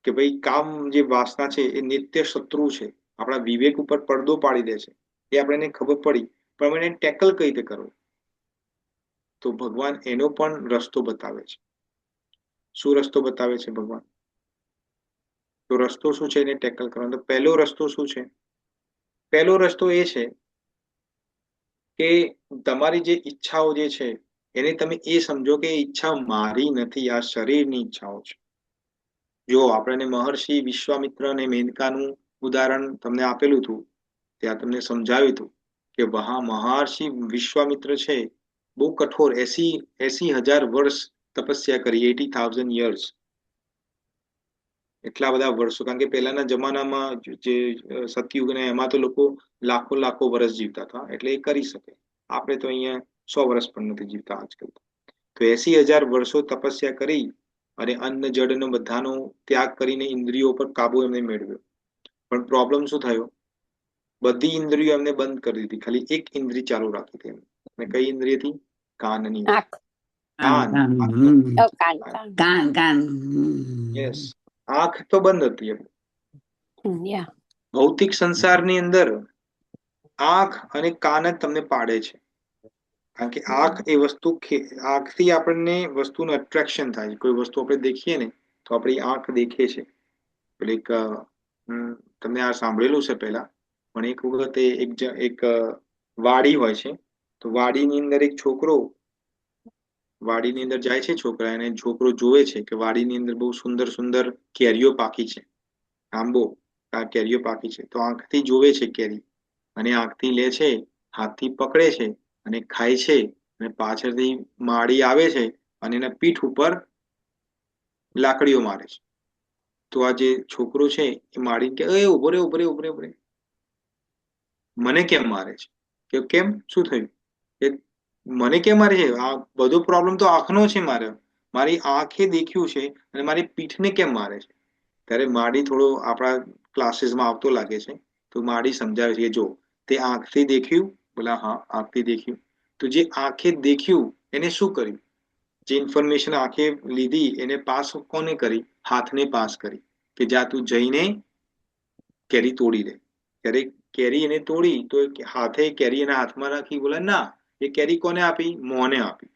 કે ભાઈ કામ જે વાસના છે એ નિત્ય શત્રુ છે, આપણા વિવેક ઉપર પડદો પાડી દે છે, એ આપણને ખબર પડી. પણ એને ટેકલ કઈ રીતે કરવું? તો ભગવાન એનો પણ રસ્તો બતાવે છે. શું રસ્તો બતાવે છે ભગવાન? તો રસ્તો શું છે એને ટેકલ કરવાનો? તો પહેલો રસ્તો શું છે? પહેલો રસ્તો એ છે કે તમારી જે ઈચ્છાઓ જે છે એને તમે એ સમજો કે ઈચ્છા મારી નથી, આ શરીરની ઈચ્છાઓ છે. જો આપણને મહર્ષિ વિશ્વામિત્ર અને મેનકાનું ઉદાહરણ તમને આપેલું હતું, ત્યાં તમને સમજાવ્યું હતું કે મહર્ષિ વિશ્વામિત્ર છે, બહુ કઠોર 80,000 વર્ષ તપસ્યા કરી, 80,000 years. એટલા બધા વર્ષો, કારણ કે પહેલાના જમાનામાં જે સતયુગ ને એમાં તો લોકો લાખો વર્ષ જીવતા હતા, એટલે એ કરી શકે. આપણે તો અહીંયા 100 વર્ષ પણ નથી જીવતા આજકાલ. તો 80,000 વર્ષો તપસ્યા કરી અને અન્ન જળનો બધાનો ત્યાગ કરીને ઇન્દ્રિયો પર કાબુ એમને મેળવ્યો. પણ પ્રોબ્લેમ શું થયો? બધી ઇન્દ્રિયો એમને બંધ કરી દીધી, ખાલી એક ઇન્દ્રિય ચાલુ રાખી હતી એમને. અને કઈ ઇન્દ્રિય હતી? કાનની. આંખ. કાન. કાન. કાન કાન. યસ, આંખ તો બંધ હતી એમ. યા. ભૌતિક સંસારની અંદર આંખ અને કાન જ તમને પાડે છે. કારણ કે આંખ એ વસ્તુ, આંખથી આપણને વસ્તુનું એટ્રેક્શન થાય છે. કોઈ વસ્તુ આપણે દેખીએ ને તો આપણી આંખ દેખે છે. એટલે એક તમને આ સાંભળેલું છે પહેલા, પણ એક વખતે એક વાડી હોય છે, તો વાડીની અંદર એક છોકરો વાડીની અંદર જાય છે છોકરા, અને છોકરો જોવે છે કે વાડીની અંદર બહુ સુંદર સુંદર કેરીઓ પાકી છે, આંબો, આ કેરીઓ પાકી છે. તો આંખથી જોવે છે કેરી, અને આંખથી લે છે, હાથથી પકડે છે અને ખાય છે, અને પાછળથી માળી આવે છે અને એના પીઠ ઉપર લાકડીઓ મારે છે. તો આ જે છોકરો છે એ માળીને કે, એ ઉભો રે ઉભો રે ઉભો રે ઉભો રે, મને કેમ મારે છે? કે કેમ, શું થયું? કે મને કેમ મારે છે? આ બધો પ્રોબ્લેમ તો આંખનો છે મારે, મારી આંખે દેખ્યું છે અને મારી પીઠને કેમ મારે છે? ત્યારે માળી થોડો આપણા ક્લાસીસમાં આવતો લાગે છે, તો માળી સમજાવે છે કે જો તે આંખથી દેખ્યું. બોલા હા, આંખથી દેખ્યું. તો જે આંખે દેખ્યું એને શું કર્યું? જે ઇન્ફોર્મેશન આંખે લીધી એને પાસ કોને કરી? હાથને પાસ કરી, કે જા તું જઈને કેરી તોડી લે. ત્યારે કેરી એને તોડી તો હાથે કેરી એના હાથમાં રાખી, બોલા ના, એ કેરી કોને આપી? મોંને આપી.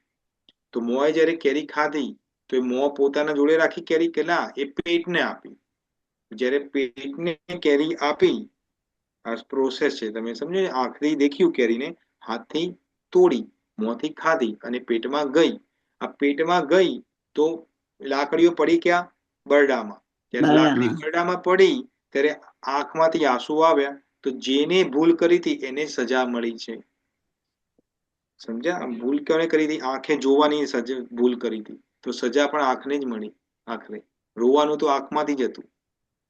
તો મોંએ જયારે કેરી ખાધી તો એ મોં પોતાના જોડે રાખી કેરી, કે ના, એ પેટને આપી. જયારે પેટને કેરી આપી, આ પ્રોસેસ છે, તમે સમજો. આંખથી દેખ્યું કેરીને, હાથથી તોડી, મોંથી ખાધી અને પેટમાં ગઈ. આ પેટમાં ગઈ તો લાકડીઓ પડી ક્યાં? બરડામાં. જ્યારે લાકડી બરડામાં પડી ત્યારે આંખમાંથી આંસુ આવ્યા. તો જેને ભૂલ કરી હતી એને સજા મળી છે. સમજ્યા? ભૂલ કોને કરી હતી? આંખે જોવાની ભૂલ કરી હતી, તો સજા પણ આંખને જ મળી. આંખને રોવાનું તો આંખમાંથી જ હતું.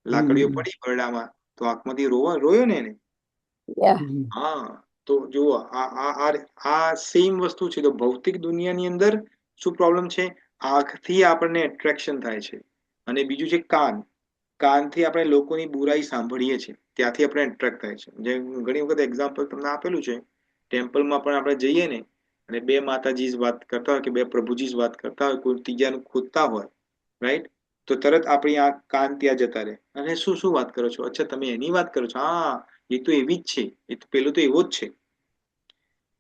લાકડીઓ પડી બરડામાં તો આંખમાંથી રોયો ને એને. હા, તો જુઓ, આ સેમ વસ્તુ છે. તો ભૌતિક દુનિયાની અંદર શું પ્રોબ્લેમ છે? આંખથી આપણને એટ્રેક્શન થાય છે. અને બીજું છે કાન. કાનથી આપણે લોકોની બુરાઈ સાંભળીએ છીએ, ત્યાંથી આપણે એટ્રેક્ટ થાય છે. જે ઘણી વખત એક્ઝામ્પલ તમને આપેલું છે, ટેમ્પલમાં પણ આપણે જઈએ ને, અને બે માતાજી જ વાત કરતા હોય કે બે પ્રભુજી જ વાત કરતા હોય, કોઈ ત્રીજાનું ખોદતા હોય, રાઈટ, તો તરત આપણી આંખ કાન ત્યાં જતા રહે. અને શું શું વાત કરો છો? અચ્છા, તમે એની વાત કરો છો? હા, એ તો એવી જ છે, એ તો પેલો તો એવો જ છે.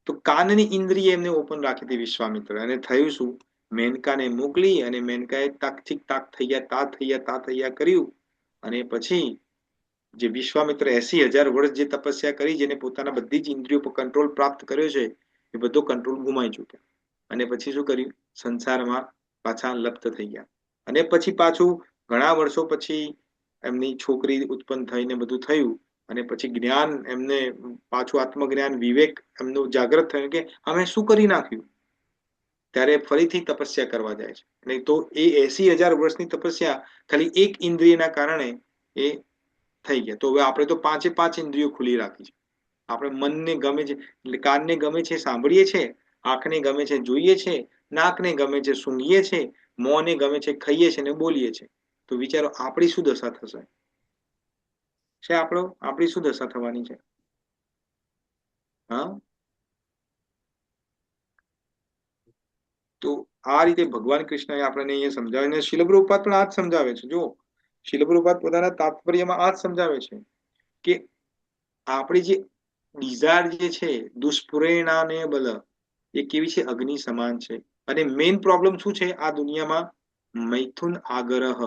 તો કાનની ઇન્દ્રિય એમને ઓપન રાખી હતી વિશ્વામિત્ર. અને થયું શું? મેનકાને મોકલી, અને મેનકાએ તાક થઈ ગયા, તા થઈ ગયા કર્યું. અને પછી જે વિશ્વામિત્ર 80,000 વર્ષ જે તપસ્યા કરી, જેને પોતાના બધી જ ઇન્દ્રિયો પર કંટ્રોલ પ્રાપ્ત કર્યો છે, એ બધો કંટ્રોલ ગુમાઈ ચૂક્યા. અને પછી શું કર્યું? સંસારમાં પાછા લપ્ત થઈ ગયા. અને પછી પાછું ઘણા વર્ષો પછી એમની છોકરી ઉત્પન્ન થઈને બધું થયું. અને પછી જ્ઞાન એમને પાછું, આત્મજ્ઞાન, વિવેક એમનું જાગૃત થયું કે અમે શું કરી નાખ્યું. ત્યારે ફરીથી તપસ્યા કરવા જાય છે. નહીં તો એ 80,000 વર્ષની તપસ્યા ખાલી એક ઇન્દ્રિયના કારણે એ થઈ ગયા. તો હવે આપણે તો 5 ઇન્દ્રિયો ખુલ્લી રાખી છે. આપણે મનને ગમે છે, કાનને ગમે છે સાંભળીએ છીએ, આંખને ગમે છે જોઈએ છે, નાકને ગમે છે સૂંઘીએ છે, મોંને ગમે છે ખાઈએ છે ને બોલીએ છે. તો વિચારો આપણી શું દશા થશે? આપણી શું દશા થવાની છે? હા, તો આ રીતે ભગવાન કૃષ્ણએ આપણને અહીંયા સમજાવીને, શીલ પ્રભુપાદ પણ આ જ સમજાવે છે. જો, શીલ પ્રભુપાદ પોતાના તાત્પર્યમાં આ જ સમજાવે છે કે આપણી જે ડિઝાયર જે છે, દુષ્પરિણામે બલ, એ કેવી છે? અગ્નિ સમાન છે. અને મેઇન પ્રોબ્લેમ શું છે આ દુનિયામાં? મૈથુન આગ્રહ.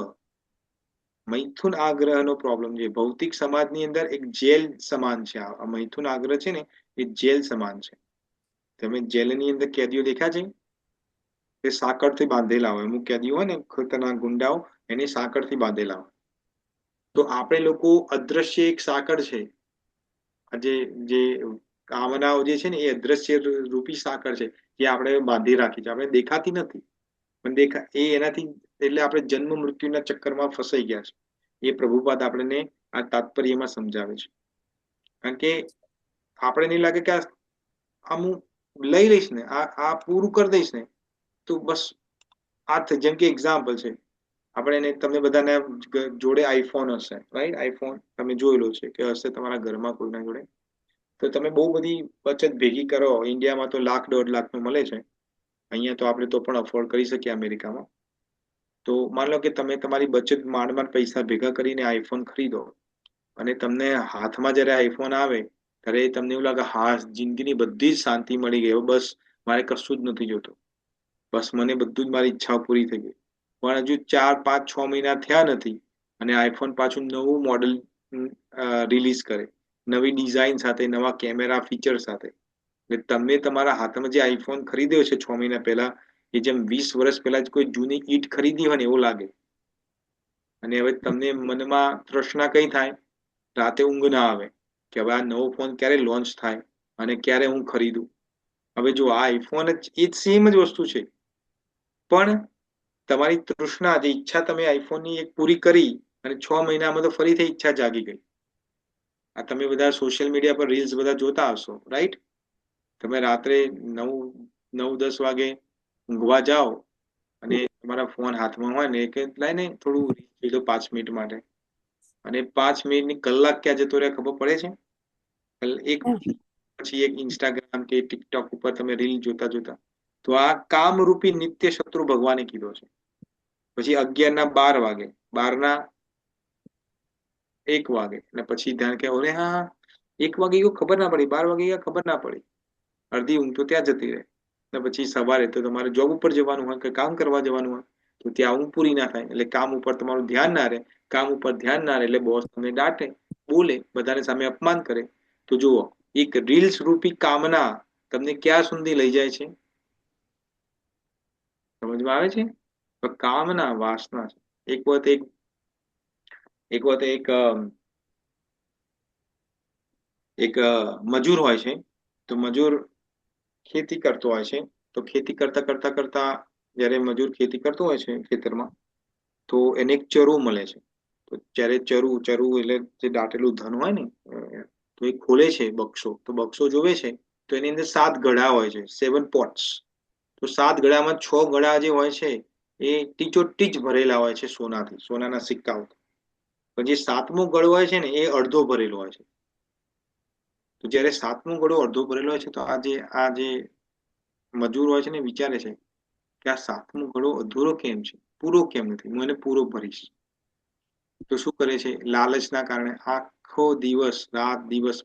મૈથુન આગ્રહનો પ્રોબ્લેમ છે. ભૌતિક સમાજની અંદર એક જેલ સમાન છે. આ મૈથુન આગ્રહ છે ને, એ જેલ સમાન છે. તમે જેલની અંદર કેદીઓ દેખ્યા છે? એ સાંકળથી બાંધેલા હોય. અમુક કેદીઓ હોય ને, ખતરનાક ગુંડાઓ, એને સાંકળથી બાંધેલા હોય. તો આપણે લોકો અદ્રશ્ય એક સાંકળ છે. જે કામનાઓ જે છે ને, એ અદ્રશ્ય રૂપી સાંકળ છે, જે આપણે બાંધી રાખી છે. આપણે દેખાતી નથી, પણ એનાથી, એટલે આપણે જન્મ મૃત્યુના ચક્કરમાં ફસાઈ ગયા છે. એ પ્રભુપાદ આપણને આ તાત્પર્યમાં સમજાવે છે. કારણ કે આપણે નહીં લાગે કે આ હું લઈ લઈશ ને, આ પૂરું કરી દઈશ ને, તો બસ જેમ કે એક્ઝામ્પલ છે, આપણે તમને બધાને જોડે આઈફોન હશે, રાઈટ? આઈફોન તમે જોયેલો છે કે હશે તમારા ઘરમાં કોઈના જોડે. તો તમે બહુ બધી બચત ભેગી કરો. ઇન્ડિયામાં તો 1,00,000 1,50,000 મળે છે. અહીંયા તો આપણે તો પણ અફોર્ડ કરી શકીએ અમેરિકામાં. તો માન લો કે તમે તમારી બચત માંડ પૈસા ભેગા કરીને આઈફોન ખરીદો અને તમને હાથમાં જ્યારે આઈફોન આવે ત્યારે તમને એવું લાગે હા જિંદગીની બધી જ શાંતિ મળી ગઈ, હવે બસ મારે કશું જ નથી જોતું, બસ મને બધું જ મારી ઈચ્છાઓ પૂરી થઈ ગઈ. પણ હજુ 4 5 6 મહિના થયા નથી અને આઈફોન પાછું નવું મોડેલ રિલીઝ કરે, નવી ડિઝાઇન સાથે, નવા કેમેરા ફીચર સાથે. એટલે તમે તમારા હાથમાં જે આઈફોન ખરીદ્યો છે 6 મહિના પહેલા, એ જેમ 20 વર્ષ પહેલા જ કોઈ જૂની ઈટ ખરીદી હોય ને એવું લાગે. અને હવે તમને મનમાં તૃષ્ણા કઈ થાય, રાતે ઊંઘ ના આવે કે હવે આ નવો ફોન ક્યારે લોન્ચ થાય અને ક્યારે હું ખરીદું. હવે જો આ આઈફોન જ એ સેમ જ વસ્તુ છે, પણ તમારી તૃષ્ણા, જે ઈચ્છા તમે આઈફોનની એક પૂરી કરી અને 6 મહિનામાં તો ફરીથી ઈચ્છા જાગી ગઈ. આ તમે બધા સોશિયલ મીડિયા પર રીલ્સ બધા જોતા હશો, રાઈટ? તમે રાત્રે 9-10 વાગે ઊંઘવા જાઓ અને તમારા ફોન હાથમાં હોય ને કે લાઈને થોડું રીલ જોઈ લો 5 મિનિટ માટે, અને 5 મિનિટની કલાક ક્યાં જતો રહે ખબર પડે છે? એક પછી એક ઇન્સ્ટાગ્રામ કે ટિકટોક ઉપર તમે રીલ જોતા જોતા. તો આ કામરૂપી નિત્ય શત્રુ ભગવાને કીધો છે. પછી 11:00 વાગે, 1 વાગે, અને પછી ધ્યાન કે ઓરે હા 1 વાગે ગયો ખબર ના પડી, 12 વાગે ગયા ખબર ના પડી, અડધી ઊંઘ તો ત્યાં જતી રહે. અને પછી સવારે તો તમારે જોબ ઉપર જવાનું હોય કે કામ કરવા જવાનું હોય તો ત્યાં ઊંઘ પૂરી ના થાય, એટલે કામ ઉપર તમારું ધ્યાન ના રહે. કામ ઉપર ધ્યાન ના રહે એટલે બોસ તમને દાટે, બોલે, બધાને સામે અપમાન કરે. તો જુઓ, એક રીલ્સ રૂપી કામના તમને ક્યાં સુધી લઈ જાય છે? સમજમાં આવે છે? તો કામના વાસના છે. એક વખત એક મજૂર હોય છે. તો મજૂર ખેતી કરતો હોય છે. તો ખેતી કરતા કરતા કરતા જ્યારે મજૂર ખેતી કરતો હોય છે ખેતરમાં, તો એને એક ચરુ મળે છે. તો જ્યારે ચરુ એટલે જે દાટેલું ધન હોય ને, તો એ ખોલે છે બક્સો. તો બક્સો જોવે છે તો એની અંદર 7 ઘડા હોય છે, 7 પોટ્સ. તો 7 ઘડામાં 6 ઘડા જે હોય છે એ ટીચોટીચ ભરેલા હોય છે સોનાથી, સોનાના સિક્કાઓ. પણ જે 7મો ગળો હોય છે ને એ અડધો ભરેલો હોય છે. તો જ્યારે 7મો ગળો અડધો ભરેલો હોય છે તો આ જે મજૂર હોય છે ને વિચારે છે કે આ 7મો ગળો અધૂરો કેમ છે, પૂરો કેમ નથી, હું એને પૂરો ભરીશ. તો શું કરે છે? લાલચના કારણે આખો દિવસ રાત દિવસ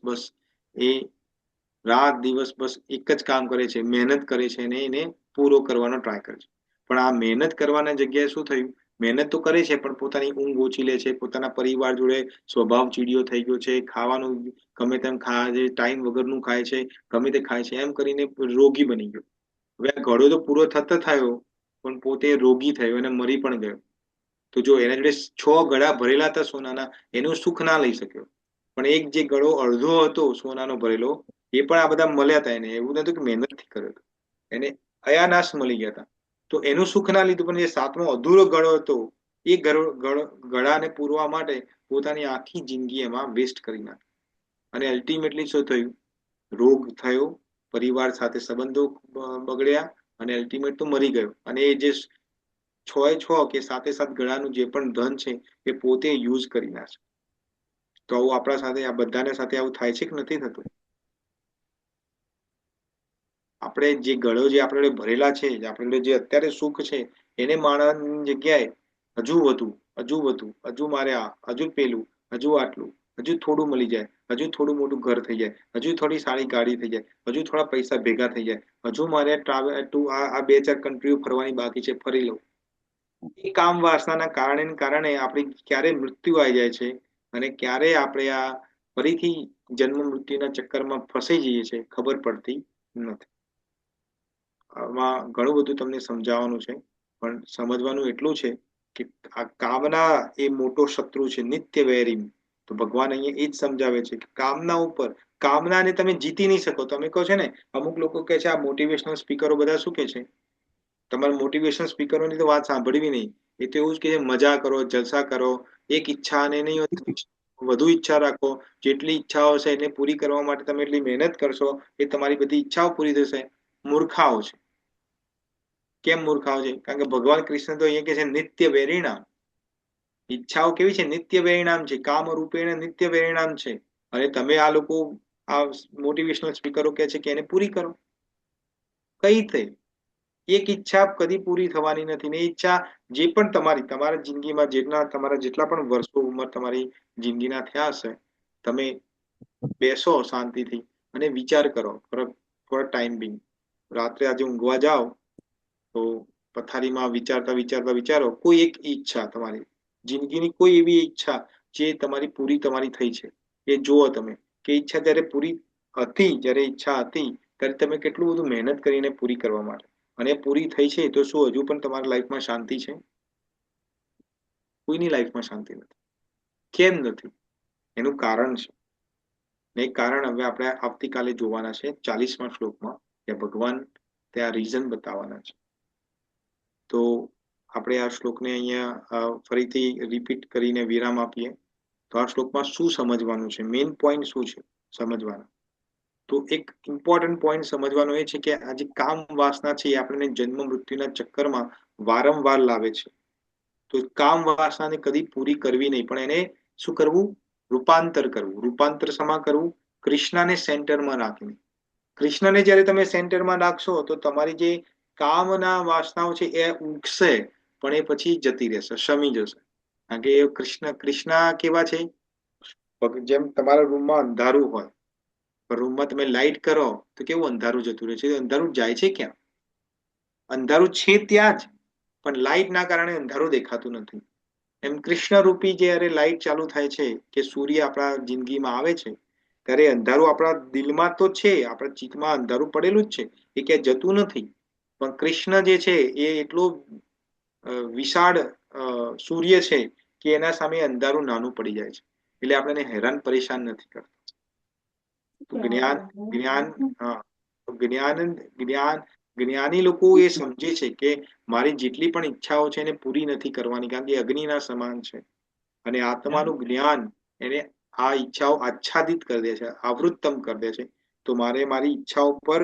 બસ એક જ કામ કરે છે, મહેનત કરે છે અને એને પૂરો કરવાનો ટ્રાય કરે છે. પણ આ મહેનત કરવાના જગ્યાએ શું થયું? મહેનત તો કરે છે પણ પોતાની ઊંઘ ઓછી લે છે, પોતાના પરિવાર જોડે સ્વભાવ ચીડિયો થઈ ગયો છે, ખાવાનું ગમે તેમ ખાય છે, ટાઈમ વગરનું ખાય છે, ગમે તે ખાય છે, એમ કરીને રોગી બની ગયો. હવે આ ઘડો તો પૂરો થતો થયો પણ પોતે રોગી થયો અને મરી પણ ગયો. તો જો એના જોડે 6 ઘડા ભરેલા હતા સોનાના, એનું સુખ ના લઈ શક્યો. પણ એક જે ઘડો અડધો હતો સોનાનો ભરેલો, એ પણ આ બધા મળ્યા હતા એને, એવું નતું કે મહેનતથી કર્યો હતો, એને અયાનાશ મળી ગયા હતા. તો એનું સુખ ના લીધું, પણ જે 7મો અધૂરો ગળો હતો એ ગળાને પૂરવા માટે પોતાની આખી જિંદગી એમાં વેસ્ટ કરી નાખી. અને અલ્ટિમેટલી શું થયું? રોગ થયો, પરિવાર સાથે સંબંધો બગડ્યા અને અલ્ટિમેટ તો મરી ગયો. અને એ જે 6 કે 7 ગળાનું જે પણ ધન છે એ પોતે યુઝ કરી નાખે. તો આવું આપણા સાથે, આ બધાને સાથે આવું થાય છે કે નથી થતું? આપણે જે ગળો જે આપણે ભરેલા છે, આપણે જે અત્યારે સુખ છે, એને માણવાની જગ્યાએ હજુ મારે હજુ પેલું, હજુ આટલું, હજુ થોડું મળી જાય, હજુ થોડું મોટું ઘર થઈ જાય, હજુ થોડી સારી ગાડી થઈ જાય, હજુ થોડા પૈસા ભેગા થઈ જાય, હજુ મારે આ 2-4 કન્ટ્રીઓ ફરવાની બાકી છે, ફરી લઉં. એ કામ વાસનાના કારણે આપણી ક્યારે મૃત્યુ આવી જાય છે અને ક્યારે આપણે આ ફરીથી જન્મ મૃત્યુના ચક્કરમાં ફસાઈ જઈએ છીએ ખબર પડતી નથી. આમાં ઘણું બધું તમને સમજાવવાનું છે, પણ સમજવાનું એટલું છે કે આ કામના એ મોટો શત્રુ છે, નિત્ય વૈરી. તો ભગવાન અહીંયા એ જ સમજાવે છે કે કામના ઉપર, કામનાને તમે જીતી નહીં શકો. તમે કહો છો ને, અમુક લોકો કહે છે, આ મોટિવેશનલ સ્પીકરો બધા શું કે છે, તમારે મોટિવેશનલ સ્પીકરોની તો વાત સાંભળવી નહીં. એ તો એવું જ કે મજા કરો, જલસા કરો, એક ઈચ્છા અને નહીં વધુ ઈચ્છા રાખો. જેટલી ઈચ્છાઓ છે એને પૂરી કરવા માટે તમે એટલી મહેનત કરશો એ તમારી બધી ઈચ્છાઓ પૂરી થશે. મૂર્ખાઓ છે. કેમ મૂર્ખાઓ છે? કારણ કે ભગવાન કૃષ્ણ તો અહીંયા કે છે નિત્ય વેરિણામ. ઈચ્છાઓ કેવી છે? નિત્ય વેરિણામ છે. કામ રૂપેણ નિત્ય વેરિણામ છે. અને તમે આ લોકો આ મોટિવેશનલ સ્પીકરો કહે છે કે એને પૂરી કરો. કઈ થઈ એક ઈચ્છા કદી પૂરી થવાની નથી ને ઈચ્છા જે પણ તમારા જિંદગીમાં જેટલા પણ વર્ષો ઉંમર તમારી જિંદગીના થયા હશે, તમે બેસો શાંતિથી અને વિચાર કરો ફોર ટાઈમ બિંગ. રાત્રે આજે ઊંઘવા જાઓ તો પથારીમાં વિચારતા વિચારો કોઈ એક ઈચ્છા, તમારી જિંદગીની કોઈ એવી ઈચ્છા જે તમારી થઈ છે, એ જુઓ તમે કે ઈચ્છા જ્યારે ઈચ્છા હતી ત્યારે તમે કેટલું બધું મહેનત કરીને પૂરી કરવા માટે, અને પૂરી થઈ છે તો શું હજુ પણ તમારા લાઈફમાં શાંતિ છે? કોઈની લાઈફમાં શાંતિ નથી. કેમ નથી? એનું કારણ છે. ને એ કારણ હવે આપણે આવતીકાલે જોવાના છે 40મા શ્લોકમાં, કે ભગવાન ત્યાં રીઝન બતાવવાના છે. તો આપણે આ શ્લોકને અહીંયા ફરીથી રિપીટ કરીને વિરામ આપીએ. તો આ શ્લોકમાં શું સમજવાનું છે, મેઇન પોઈન્ટ શું છે સમજવાનો? તો એક ઇમ્પોર્ટન્ટ પોઈન્ટ સમજવાનો એ છે કે આ જે કામ વાસના છે એ આપણને જન્મ મૃત્યુના ચક્કરમાં વારંવાર લાવે છે. તો કામ વાસનાને કદી પૂરી કરવી નહીં, પણ એને શું કરવું? રૂપાંતર કરવું. રૂપાંતર શેમાં કરવું? કૃષ્ણને સેન્ટરમાં રાખીને. કૃષ્ણને જ્યારે તમે સેન્ટરમાં રાખશો તો તમારી જે કામના વાસનાઓ છે એ ઉગશે, પણ એ પછી જતી રહેશે, શમી જશે. કારણ કે કૃષ્ણ કેવા છે? જેમ તમારા રૂમમાં અંધારું હોય, રૂમમાં તમે લાઈટ કરો તો કેવું અંધારું જતું રહે છે? અંધારું જાય છે ક્યાં? અંધારું છે ત્યાં જ, પણ લાઈટ ના કારણે અંધારું દેખાતું નથી. એમ કૃષ્ણ રૂપી જયારે લાઈટ ચાલુ થાય છે, કે સૂર્ય આપણા જિંદગીમાં આવે છે, ત્યારે અંધારું આપણા દિલમાં તો છે, આપણા ચિત્તમાં અંધારું પડેલું જ છે, એ ક્યાંય જતું નથી. પણ કૃષ્ણ જે છે એ એટલો વિશાળ સૂર્ય છે કે એના સામે અંધારું નાનું પડી જાય છે, એટલે આપણે હેરાન પરેશાન નથી કરતા. જ્ઞાની લોકો એ સમજે છે કે મારી જેટલી પણ ઈચ્છાઓ છે એને પૂરી નથી કરવાની, કારણ કે અગ્નિના સમાન છે. અને આત્માનું જ્ઞાન એને આ ઈચ્છાઓ આચ્છાદિત કરી દે છે, આવૃત્તમ કરી દે છે. તો મારે મારી ઈચ્છાઓ પર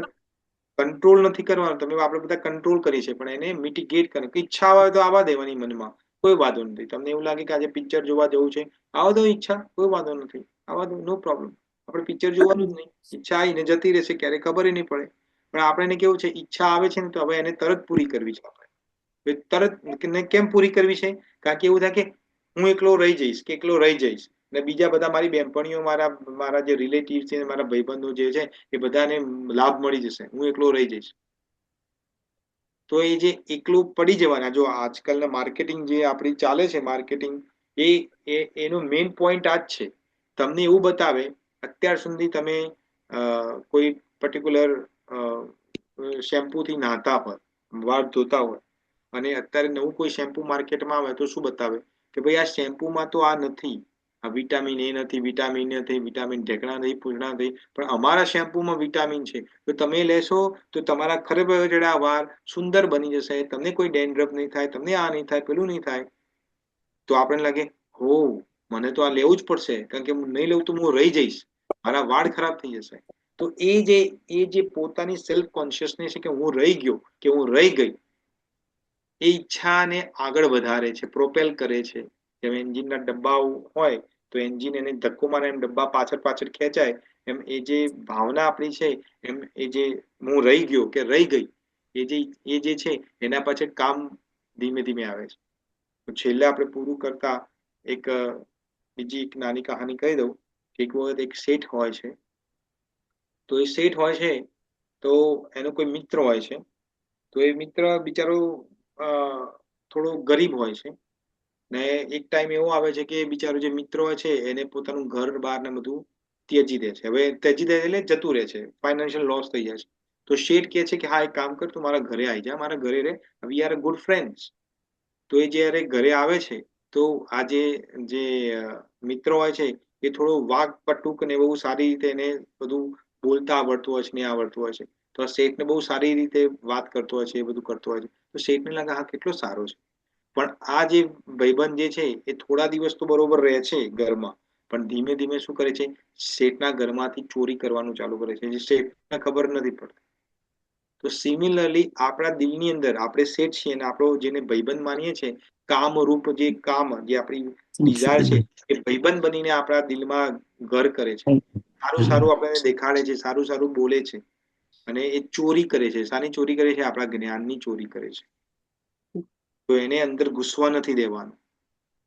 કંટ્રોલ નથી કરવાનો. આપણે બધા કંટ્રોલ કરીએ છીએ, પણ એને મિટિગેટ કરે. ઈચ્છા આવે તો આવવા દેવાની મનમાં, કોઈ વાંધો નથી. તમને એવું લાગે કે આજે પિક્ચર જોવા જવું છે, આવવા દો ઈચ્છા, કોઈ વાંધો નથી, આવવા દો, નો પ્રોબ્લેમ. આપણે પિક્ચર જોવાનું જ નહીં. ઈચ્છા આવીને જતી રહેશે, ક્યારે ખબર નહીં પડે. પણ આપણે કેવું છે, ઈચ્છા આવે છે ને તો હવે એને તરત પૂરી કરવી છે. આપણે તરત કેમ પૂરી કરવી છે? કારણ કે એવું થાય કે હું એકલો રહી જઈશ ને બીજા બધા મારી બહેનપણીઓ, મારા જે રિલેટિવ છે, મારા ભાઈબંધો જે છે, એ બધાને લાભ મળી જશે, હું એકલો રહી જઈશ. તો એ જે એકલું પડી જવાના, જો આજકાલના માર્કેટિંગ જે આપણી ચાલે છે, માર્કેટિંગ એનો મેઇન પોઈન્ટ આ જ છે. તમને એવું બતાવે, અત્યાર સુધી તમે કોઈ પર્ટિક્યુલર શેમ્પૂથી નાહતા હોય, વાળ ધોતા હોય, અને અત્યારે નવું કોઈ શેમ્પુ માર્કેટમાં આવે તો શું બતાવે કે ભાઈ આ શેમ્પુમાં તો આ નથી, આ વિટામિન એ નથી, વિટામિન ઢેકણા નથી, પૂંછડા નથી, પણ અમારા શેમ્પુમાં વિટામિન છે. તો તમે લેશો તો તમારા ખરેખર વાળ સુંદર બની જશે, તમને કોઈ ડેન્ડ્રફ નહીં થાય, તમને આ નહીં થાય, પેલું નહીં થાય. તો આપણને લાગે, હો, મને તો આ લેવું જ પડશે, કારણ કે નહીં લઉં તો હું રહી જઈશ, મારા વાળ ખરાબ થઈ જશે. તો એ જે પોતાની સેલ્ફ કોન્શિયસનેસ છે કે હું રહી ગયો, કે હું રહી ગઈ, એ ઈચ્છાને આગળ વધારે છે, પ્રોપેલ કરે છે. જેમ એન્જિનના ડબ્બા હોય તો એન્જિન એને ધક્કો મારે એમ ડબ્બા પાછળ ખેંચાય, એમ એ જે ભાવના આપણી છે, એમ એ જે હું રહી ગયો કે રહી ગઈ, એ જે છે એના પાછળ કામ ધીમે ધીમે આવે છે. તો છેલ્લે આપણે પૂરું કરતા બીજી એક નાની કહાની કહી દઉં કે એક વખત એક શેઠ હોય છે. તો એ શેઠ હોય છે તો એનો કોઈ મિત્ર હોય છે. તો એ મિત્ર બિચારો થોડો ગરીબ હોય છે, ને એક ટાઈમ એવો આવે છે કે બિચારો જે મિત્ર હોય છે એને પોતાનું ઘર બાર ને બધું ત્યજી દે છે. હવે ત્યજી દે એટલે જતું રહે છે, ફાઇનાન્શિયલ લોસ થઈ જાય છે. તો શેઠ કહે છે કે હા, એક કામ કર, તું મારા ઘરે આવી જા, મારા ઘરે રે, વી આર ગુડ ફ્રેન્ડ્સ. તો એ જયારે ઘરે આવે છે તો આ જે મિત્ર હોય છે એ થોડો વાઘ પટુક ને બહુ સારી રીતે એને બધું બોલતા આવડતું હોય છે, ને આવડતું હોય છે. તો આ શેઠને બહુ સારી રીતે વાત કરતો હોય છે, એ બધું કરતો હોય છે. તો શેઠને લાગે હા, કેટલો સારો છે. પણ આ જે ભાઈબંધ જે છે એ થોડા દિવસ તો બરોબર રહે છે ઘરમાં, પણ ધીમે ધીમે શું કરે છે, શેઠના ઘરમાંથી ચોરી કરવાનું ચાલુ કરે છે, જે શેઠને ખબર નથી પડતી. તો સિમિલરલી આપણા દિલની અંદર આપણે શેઠ છીએ અને આપણો જેને ભાઈબંધ માનીએ છીએ, કામરૂપ જે આપણી ડિઝાયર છે એ ભાઈબંધ બનીને આપણા દિલમાં ઘર કરે છે. સારું સારું આપણને દેખાડે છે, સારું સારું બોલે છે, અને એ ચોરી કરે છે. શાની ચોરી કરે છે? આપણા જ્ઞાનની ચોરી કરે છે. તો એને અંદર ઘૂસવા નથી દેવાનું.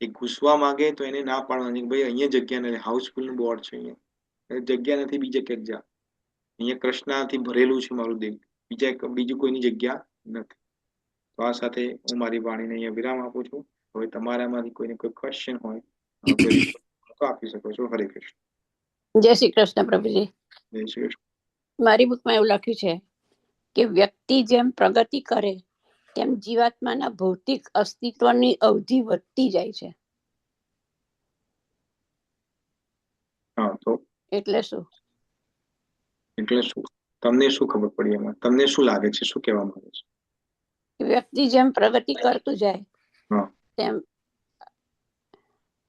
એ ઘૂસવા માંગે તો એને ના પાડવાની, ભાઈ અહીંયા જગ્યા નથી, હાઉસફુલ નું બોર્ડ છે, અહીંયા જગ્યા નથી, બીજે ક્યાંક જા, અહીંયા કૃષ્ણથી ભરેલું છે મારું દિલ, બીજું કોઈની જગ્યા નથી. તો આ સાથે હું મારી વાણીને અહીંયા વિરામ આપું છું. હવે તમારામાંથી કોઈને કોઈ ક્વેશ્ચન હોય તો આપી શકો છો. હરે કૃષ્ણ. જય શ્રી કૃષ્ણ પ્રભુજી. જય શ્રી કૃષ્ણ. મારી બુકમાં એવું લખ્યું છે કે વ્યક્તિ જેમ પ્રગતિ કરે તેમ જીવાત્માના ભૌતિક અસ્તિત્વની અવધિ વધતી જાય છે. હા, તો એટલે શું? એટલે શું? તમને શું ખબર પડી એમાં? તમને શું લાગે છે? શું કહેવા માંગે છે? વ્યક્તિ જેમ પ્રગતિ કરતું જાય હા. તેમ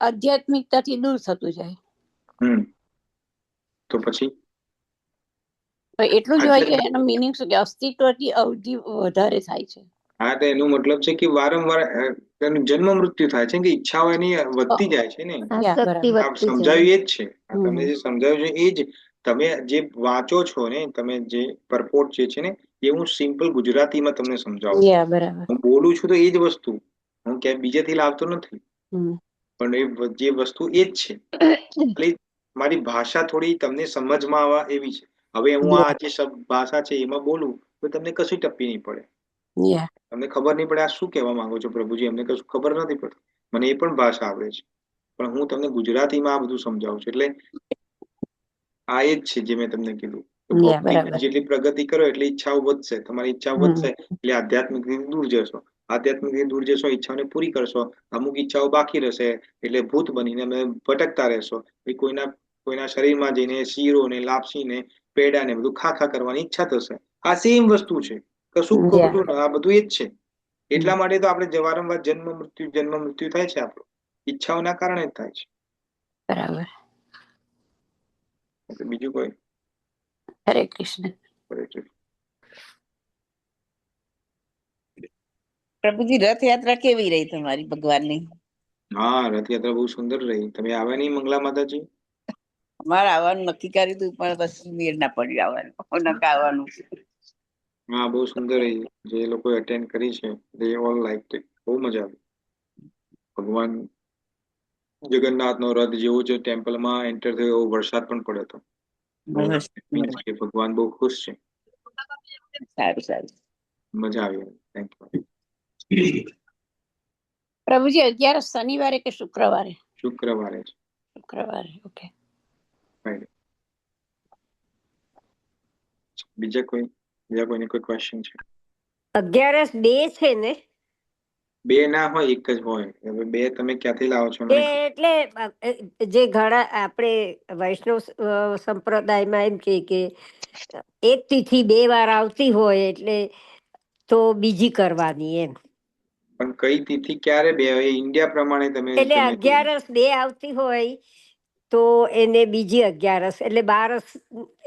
આધ્યાત્મિકતાથી દૂર થતું જાય. તો પછી એટલું જ હોય કે એનો મિનિંગ શું કે અસ્તિત્વથી અવધિ વધારે થાય છે? હા, તો એનો મતલબ છે કે વારંવાર તેનું જન્મ મૃત્યુ થાય છે, કે ઈચ્છાઓ એની વધતી જાય છે ને. આપ સમજાવ્યું એ જ છે. તમને જે સમજાવ્યું છે એ જ. તમે જે વાંચો છો ને, તમે જે પરપોટ જે છે ને, એ હું સિમ્પલ ગુજરાતીમાં તમને સમજાવું છું. બરાબર. હું બોલું છું તો એ જ વસ્તુ, હું ક્યાંય બીજેથી લાવતો નથી. પણ એ જે વસ્તુ એ જ છે. ખાલી મારી ભાષા થોડી તમને સમજમાં આવવા એવી છે. હવે હું આ જે ભાષા છે એમાં બોલું તો તમને કશું ટપ્પી નહીં પડે. તમને ખબર નહીં પડે આ શું કહેવા માંગો છો પ્રભુજી, અમને કશું ખબર નથી પડતી. મને એ પણ ભાષા આવડે છે, પણ હું તમને ગુજરાતીમાં આ બધું સમજાવું છું. એટલે આ એ જ છે જે મેં તમને કીધું. જેટલી પ્રગતિ કરો એટલે ઈચ્છાઓ વધશે, તમારી ઈચ્છાઓ વધશે એટલે આધ્યાત્મિક રીતે દૂર જશો. આધ્યાત્મિક રીતે દૂર જશો, ઈચ્છાઓને પૂરી કરશો. અમુક ઈચ્છાઓ બાકી રહેશે એટલે ભૂત બનીને અમે ભટકતા રહેશો. કોઈના શરીરમાં જઈને શીરો ને લાપસી ને પેડા ને બધું ખા કરવાની ઈચ્છા થશે. આ સેમ વસ્તુ છે, કશું ખોટું આ બધું એ જ છે. એટલા માટે તો આપણે વારંવાર જન્મ મૃત્યુ થાય છે. આપણું ઈચ્છાઓના કારણે જ થાય છે. બરાબર. બીજું કોઈ? હરે કૃષ્ણ. પ્રભુજી રથયાત્રા કેવી રહી તમારી ભગવાનની? હા, રથયાત્રા બહુ સુંદર રહી. તમે આવ્યા નહીં મંગલા માતાજી? અમારે આવવાનું નક્કી કર્યું હતું પણ બસ મેળ ના પડ્યું આવવાનું. હા, બહુ સુંદર રહી. જે લોકો અટેન્ડ કરી છે they all liked it. બહુ મજા આવી. ભગવાન જગન્નાથનો રથ જેવો જે ટેમ્પલમાં એન્ટર થયો એવો વરસાદ પણ પડ્યો હતો. મીન્સ કે ભગવાન બહુ ખુશ છે. સારું. મજા આવી. Thank you. પ્રભુજી 11 શનિવારે કે શુક્રવારે? શુક્રવારે છે. શુક્રવારે. ઓકે. બીજા કોઈને કોઈ ક્વેશ્ચન છે? 11 બે છે ને? બે ના હોય, એક જ હોય. હવે બે તમે ક્યાંથી લાવો છો? એટલે જે ઘણા આપણે વૈષ્ણવ સંપ્રદાયમાં એમ કે એક તિથિ 2 વાર આવતી હોય એટલે તો બીજી કરવાની એમ. પણ કઈ તિથિ ક્યારે બે હોય? ઇન્ડિયા પ્રમાણે તમે એટલે 11 2 આવતી હોય તો એને બીજી 11, એટલે 12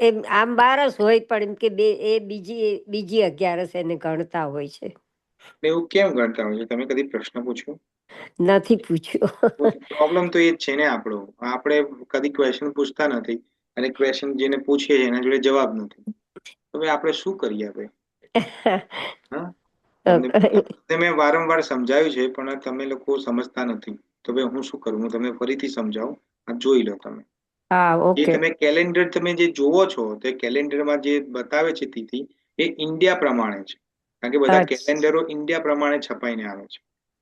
એમ આમ 12 હોય પણ એમ કે બે એ બીજી 11 એને ગણતા હોય છે. એવું કેમ ગણતા હોય છે? તમે કદી પ્રશ્ન પૂછ્યો નથી? પૂછ્યો. પ્રોબ્લેમ તો એ જ છે ને આપણો. આપણે કદી ક્વેશ્ચન પૂછતા નથી, અને ક્વેશ્ચન જેને પૂછીએ એના જોડે જવાબ નથી. હવે આપણે શું કરીએ? મેં વારંવાર સમજાવ્યું છે પણ તમે લોકો સમજતા નથી. તો ભાઈ હું શું કરું? હું તમને ફરીથી સમજાવું. આ જોઈ લો તમે. જે તમે કેલેન્ડર તમે જે જોવો છો તે કેલેન્ડરમાં જે બતાવે છે તિથિ એ ઇન્ડિયા પ્રમાણે છે. કારણ કે બધા કેલેન્ડરો ઇન્ડિયા પ્રમાણે છપાઈને આવે છે.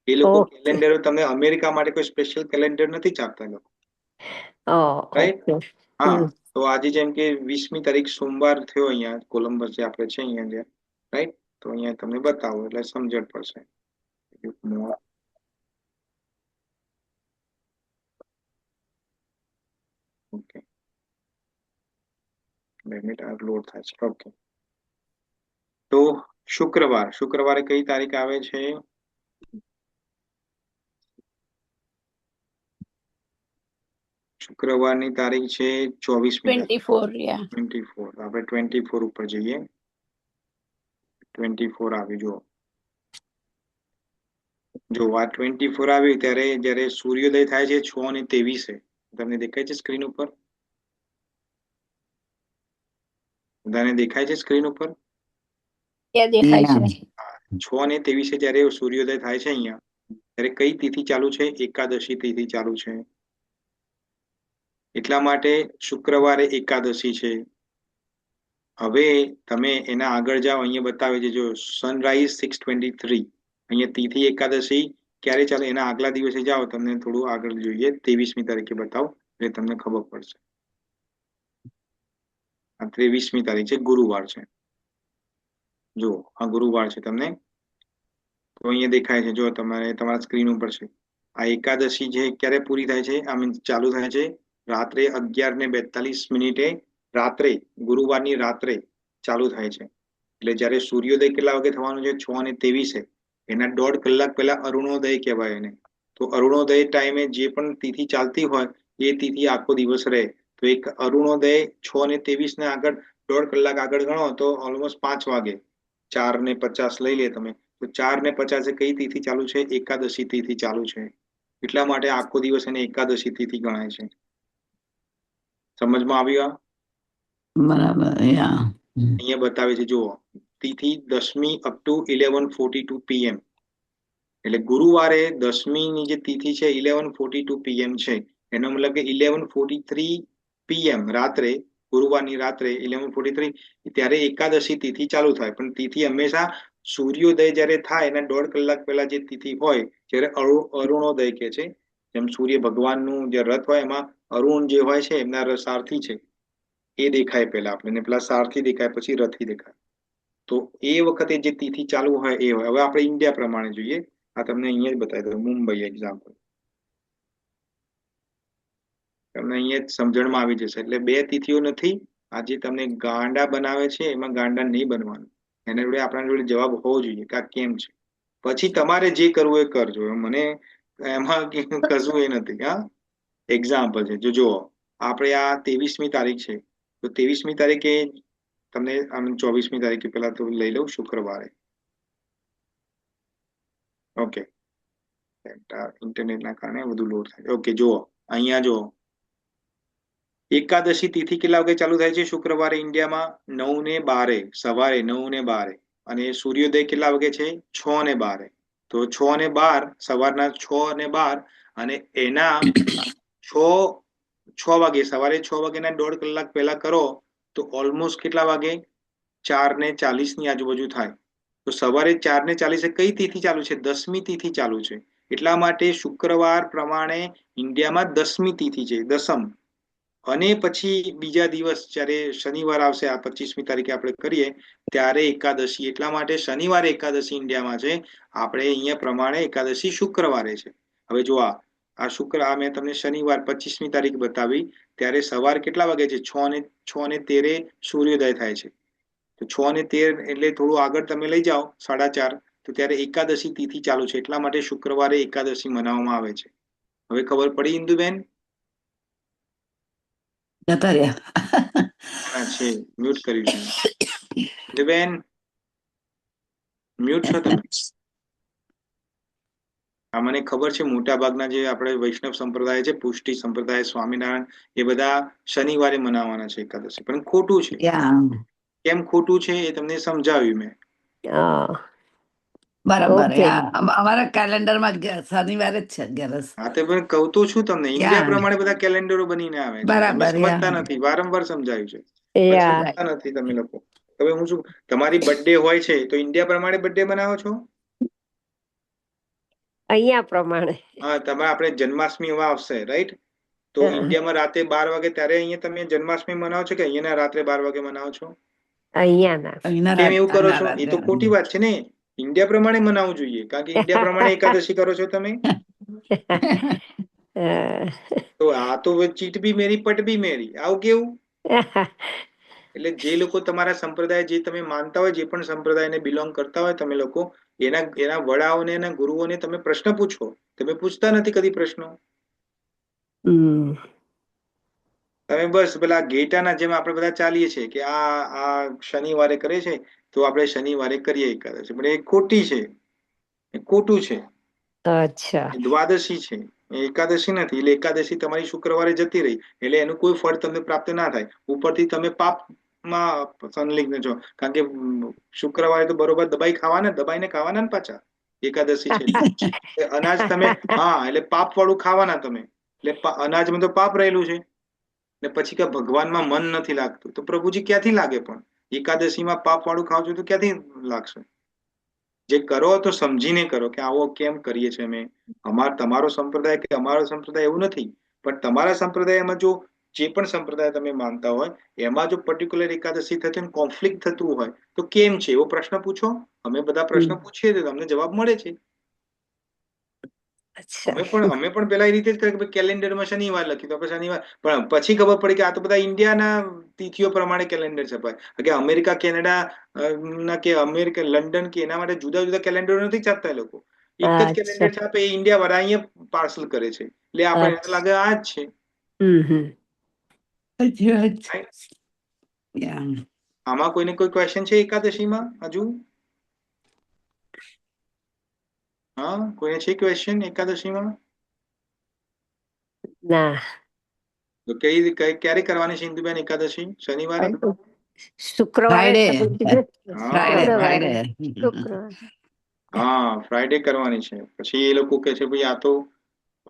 એ લોકો કેલેન્ડરો તમને અમેરિકા માટે કોઈ સ્પેશિયલ કેલેન્ડર નથી છાપતા લોકો. રાઈટ? હા, તો આજે જેમ કે 20મી તારીખ સોમવાર થયો અહીંયા કોલમ્બસ જે આપણે છે અહીંયા જે, રાઈટ? તો અહીંયા તમને બતાવો એટલે સમજણ પડશે. ઓકે, 2 મિનિટ આ લોડ થાય છે. ઓકે, તો શુક્રવારે કઈ તારીખ આવે છે? શુક્રવારની તારીખ છે 24મી. 24. આપણે 24 ઉપર જઈએ. 24 આવી. જો આ 24 આવ્યું ત્યારે જયારે સૂર્યોદય થાય છે 6:23. તમને દેખાય છે સ્ક્રીન ઉપર? બધાને દેખાય છે સ્ક્રીન ઉપર? એ દેખાય છે. 6:23 જયારે સૂર્યોદય થાય છે અહીંયા, ત્યારે કઈ તિથિ ચાલુ છે? એકાદશી તિથિ ચાલુ છે. એટલા માટે શુક્રવારે એકાદશી છે. હવે તમે એના આગળ જાઓ, અહીંયા બતાવે છે જો સનરાઈઝ 6:23, અહીંયા તિથિ એકાદશી ક્યારે ચાલે એના આગલા દિવસે જાઓ, તમને થોડું આગળ જોઈએ 23મી તારીખે બતાવો એટલે તમને ખબર પડશે. આ 23મી તારીખ છે, ગુરુવાર છે. જો આ ગુરુવાર છે, તમને તો અહીંયા દેખાય છે, જો તમારા સ્ક્રીન ઉપર છે. આ એકાદશી છે ક્યારે પૂરી થાય છે? આ મીન્સ ચાલુ થાય છે રાત્રે 11:42 રાત્રે, ગુરુવારની રાત્રે ચાલુ થાય છે. એટલે જયારે સૂર્યોદય કેટલા વાગે થવાનું છે? 6:23, એના 1.5 કલાક પહેલા અરુણોદય કહેવાય એને. તો અરુણોદય ટાઈમે જે પણ તિથિ ચાલતી હોય એ તિથિ આખો દિવસ રહે. તો એક અરુણોદય 6:23 ને આગળ 1.5 કલાક આગળ ગણો તો ઓલમોસ્ટ 5 વાગે, 4:50 લઈ લે તમે, તો 4:50 કઈ તિથિ ચાલુ છે? એકાદશી તિથિ ચાલુ છે. એટલા માટે આખો દિવસ એને એકાદશી તિથિ ગણાય છે. સમજમાં આવ્યું? બરાબર. અહીંયા બતાવે છે જુઓ, તિથિ 10મી અપ ટુ 11:42 PM. એટલે ગુરુવારે 10મીની જે તિથિ છે 11:42 PM છે. એનો મતલબ કે 11:43 PM રાત્રે, ગુરુવારની રાત્રે 11:43 ત્યારે એકાદશી તિથિ ચાલુ થાય. પણ તિથિ હંમેશા સૂર્યોદય જયારે થાય એના 1.5 કલાક પહેલા જે તિથિ હોય, જ્યારે અરુણોદય કે છે, જેમ સૂર્ય ભગવાનનું જે રથ હોય એમાં અરુણ જે હોય છે એમના સારથી છે, એ દેખાય પહેલા આપણને, પેલા સારથી દેખાય પછી રથી દેખાય. તો એ વખતે જે તિથિ ચાલુ હોય એ હોય. હવે આપણે ઇન્ડિયા પ્રમાણે જોઈએ. આ તમને અહીંયા જ બતાવી દઉં, મુંબઈ એક્ઝામ્પલ, તમને અહીંયા જ સમજણમાં આવી જશે. એટલે બે તિથિઓ નથી. આ જે તમને ગાંડા બનાવે છે એમાં ગાંડા નહીં બનવાનું. એના જોડે આપણા જોડે જવાબ હોવો જોઈએ કે આ કેમ છે. પછી તમારે જે કરવું એ કરજો, મને એમાં કશું એ નથી. હા, એક્ઝામ્પલ છે. જો જુઓ, આપણે આ 23મી તારીખ છે, તો 23મી તારીખે તમને આમ 24મી તારીખે પેલા તો લઈ લઉં, શુક્રવારે. ઓકે, ઇન્ટરનેટના કારણે બધું લોડ થાય. ઓકે, જુઓ અહીંયા જુઓ, એકાદશી તિથિ કેટલા વાગે ચાલુ થાય છે શુક્રવારે ઇન્ડિયામાં? 9:12 સવારે, 9:12. અને સૂર્યોદય કેટલા વાગે છે? 6:12. તો 6:12 સવારના 6:12 અને એના 6 વાગે, સવારે 6 વાગ્યાના 1.5 કલાક પહેલા કરો તો ઓલમોસ્ટ કેટલા વાગે? 4:40 આજુબાજુ થાય. તો સવારે 4:40 કઈ તિથિ ચાલુ છે? 10મી તિથિ ચાલુ છે. એટલા માટે શુક્રવાર પ્રમાણે ઇન્ડિયામાં 10મી તિથિ છે, દસમ. અને પછી બીજા દિવસ જયારે શનિવાર આવશે, આ 25મી તારીખે આપણે કરીએ ત્યારે એકાદશી. એટલા માટે શનિવારે એકાદશી ઇન્ડિયામાં છે, આપણે અહીંયા પ્રમાણે એકાદશી શુક્રવારે છે. હવે જો આ શુક્ર, આ મેં તમને શનિવાર 25મી તારીખ બતાવી, ત્યારે સવાર કેટલા વાગે છે? 6:13 સૂર્યોદય થાય છે. તો 6:13 એટલે થોડું આગળ તમે લઈ જાઓ 4:30, તો ત્યારે એકાદશી તિથિ ચાલુ છે. એટલા માટે શુક્રવારે એકાદશી મનાવવામાં આવે છે. હવે ખબર પડી ઇન્દુબેન? જતા રહ્યા. છે, મ્યુટ કર્યું છે બેન, મ્યુટ છો તમે? આ મને ખબર છે મોટા ભાગના જે આપણે વૈષ્ણવ સંપ્રદાય છે, પુષ્ટિ સંપ્રદાય, સ્વામિનારાયણ, એ બધા શનિવારે મનાવવાના છે એકાદશી. પણ ખોટું છે. કેમ ખોટું છે એ તમને સમજાવ્યું મેં. બરાબર. ઓકે. અમારા કેલેન્ડરમાં શનિવારે જ છે 11. હા, તો પણ કહું તો છું તમને, ઇન્ડિયા પ્રમાણે બધા કેલેન્ડરો બનીને આવે છે. તમે સમજતા નથી, વારંવાર સમજાવ્યું છે, સમજતા નથી તમે લોકો. હવે હું શું, તમારી બર્થડે હોય છે તો ઇન્ડિયા પ્રમાણે બર્થડે બનાવો છો? અહીંયા પ્રમાણે. હા, તમે આપણે જન્માષ્ટમી હવે આવશે, રાઈટ? તો ઇન્ડિયામાં રાતે 12 વાગે, ત્યારે અહીંયા તમે જન્માષ્ટમી મનાવો છો કે અહીંયાના રાત્રે 12 વાગે મનાવો છો? અહીંયાના. કેમ એવું કરો છો? એ તો ખોટી વાત છે ને. ઇન્ડિયા પ્રમાણે મનાવવું જોઈએ, કારણ કે ઇન્ડિયા પ્રમાણે એકાદશી કરો છો તમે. તો આ તો ચીટ બી મેરી પટ બી મેરી, આવું કેવું? એટલે જે લોકો તમારા સંપ્રદાય, જે તમે માનતા હોય, જે પણ સંપ્રદાયને બિલોંગ કરતા હોય તમે લોકો, એના વડાઓને, એના ગુરુઓને તમે પ્રશ્ન પૂછો. તમે પૂછતા નથી કદી પ્રશ્નો. તમે બસ પેલા ઘેટાના જેમ આપણે બધા ચાલીએ છીએ કે આ શનિવારે કરે છે તો આપણે શનિવારે કરીએ એકાદશી, પણ એ ખોટી છે, એ ખોટું છે. અચ્છા, દ્વાદશી છે, એકાદશી નથી. એટલે એકાદશી તમારી શુક્રવારે જતી રહી એટલે એનું કોઈ ફળ તમને પ્રાપ્ત ના થાય. ઉપરથી તમે પાપ માં સંલગ્ન છો, કારણ કે શુક્રવારે તો બરોબર દબાઈને ખાવાના ને પાછા, એકાદશી છે એટલે અનાજ તમે, હા, એટલે પાપ વાળું ખાવાના તમે, એટલે અનાજમાં તો પાપ રહેલું છે. ને પછી કે ભગવાનમાં મન નથી લાગતું, તો પ્રભુજી ક્યાંથી લાગે? પણ એકાદશીમાં પાપ વાળું ખાવ છો તો ક્યાંથી લાગશે? જે કરો તો સમજીને કરો કે આવો કેમ કરીએ છીએ અમે. તમારો સંપ્રદાય કે અમારો સંપ્રદાય એવું નથી, પણ તમારા સંપ્રદાયમાં જો જે પણ સંપ્રદાય તમે માનતા હોય એમાં જો પર્ટિક્યુલર એકાદશી થતી હોય, કોન્ફ્લિક્ટ થતું હોય તો કેમ છે એવો પ્રશ્ન પૂછો. અમે બધા પ્રશ્ન પૂછીએ તો તમને જવાબ મળે છે. અચ્છા. અમે પણ પેલા એ રીતે જ કર્યું કે કેલેન્ડરમાં શનિવાર લખ્યું તો આપણે શનિવાર, પણ પછી ખબર પડી કે આ તો બધા ઇન્ડિયાના તિથિઓ પ્રમાણે કેલેન્ડર છપાય. કે અમેરિકા, કેનેડા ના કે અમેરિકા, લંડન કે એના માટે જુદા જુદા કેલેન્ડરો નથી છાપતા એ લોકો. એક જ અચ્છા. કેલેન્ડર છાપે, એ ઇન્ડિયા વાળા અહીંયા પાર્સલ કરે છે, એટલે આપણે એને લાગે આ જ છે. સાચી વાત છે. Right? Yeah. આમાં કોઈને કોઈ ક્વેશ્ચન છે એકાદશીમાં હજુ? હા, કોઈને છે ક્વેશ્ચન એકાદશીમાં? ના, તો ક્યારે કરવાની છે ઇન્દુબેન એકાદશી? શનિવારે? શુક્રવારે Friday. તમે કીધું? Friday, શુક્રવારે. Friday. શુક્રવારે. હા, ફ્રાઈડે કરવાની છે. પછી એ લોકો કે છે ભાઈ આ તો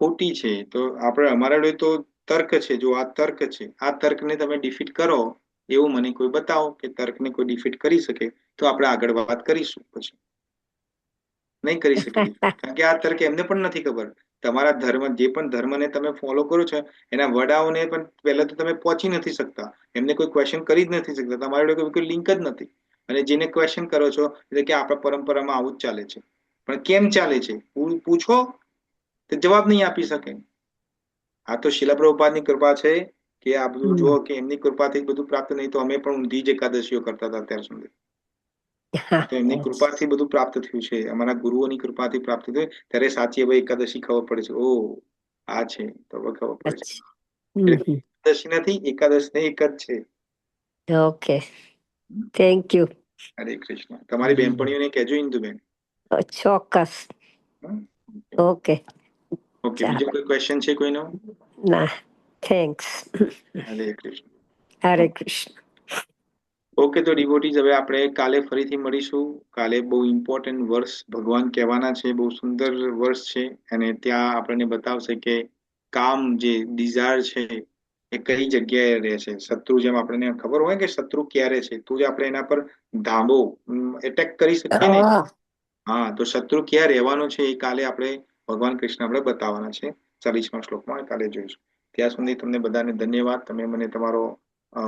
ખોટી છે, તો આપણે, અમારા જોડે તો તર્ક છે. જો આ તર્ક છે, આ તર્કને તમે ડિફીટ કરો એવું મને કોઈ બતાવો કે તર્કને કોઈ ડિફીટ કરી શકે, તો આપણે આગળ વાત કરીશું. પછી નહીં કરી શકે defeat. કારણ કે આ તર્ક એમને પણ નથી ખબર. તમારા ધર્મ, જે પણ ધર્મને તમે ફોલો કરો છો એના વડાઓને પણ પહેલા તો તમે પહોંચી નથી શકતા, એમને કોઈ ક્વેશ્ચન કરી જ નથી શકતા, તમારી જોડે કોઈ લિંક જ નથી. અને જેને ક્વેશ્ચન કરો છો એટલે કે આપણા પરંપરામાં આવું જ ચાલે છે. પણ કેમ ચાલે છે પૂછો તો જવાબ નહીં આપી શકે. આ તો શિલા પ્રભુપાદની કૃપા છે કે આ બધું જુઓ કે એમની કૃપાથી જ બધું પ્રાપ્ત, નહીં તો અમે પણ ઊંધી જ એકાદશીઓ કરતા હતા અત્યાર સુધી. આ તો એમની કૃપાથી બધું પ્રાપ્ત થયું છે, અમારા ગુરુઓની કૃપાથી પ્રાપ્ત થયું. ત્યારે સાચી હવે એકાદશી ખબર પડે છે. ઓ આ છે, તો હવે ખબર પડે છે. એટલે એકાદશી નથી, એકાદશ ને એક જ છે. Okay, thank you. હરે કૃષ્ણ. તમારી બહેનપણીઓને કહેજો ઇન્દુબેન. ચોક્કસ. ઓકે. ઓકે, બીજો કોઈ ક્વેશ્ચન છે કોઈનો? ના, થેન્ક્સ. હરે કૃષ્ણ. હરે કૃષ્ણ. ઓકે, તો ડિવોટીઝ, હવે આપણે કાલે ફરીથી મળીશું. કાલે બહુ ઇમ્પોર્ટન્ટ વર્ષ ભગવાન કહેવાના છે, બહુ સુંદર વર્ષ છે, અને ત્યાં આપણને બતાવશે કે કામ, જે ડિઝાયર છે એ કઈ જગ્યાએ રહે છે. શત્રુ, જેમ આપણને ખબર હોય કે શત્રુ ક્યારે છે, તો જ આપણે એના પર ધાબો, એટેક કરી શકીએ ને. હા, તો શત્રુ ક્યાં રહેવાનો છે એ કાલે આપણે ભગવાન કૃષ્ણ આપણે બતાવવાના છે. 40મા શ્લોકમાં કાલે જોઈશું. ત્યાં સુધી તમને બધાને ધન્યવાદ, તમે મને તમારો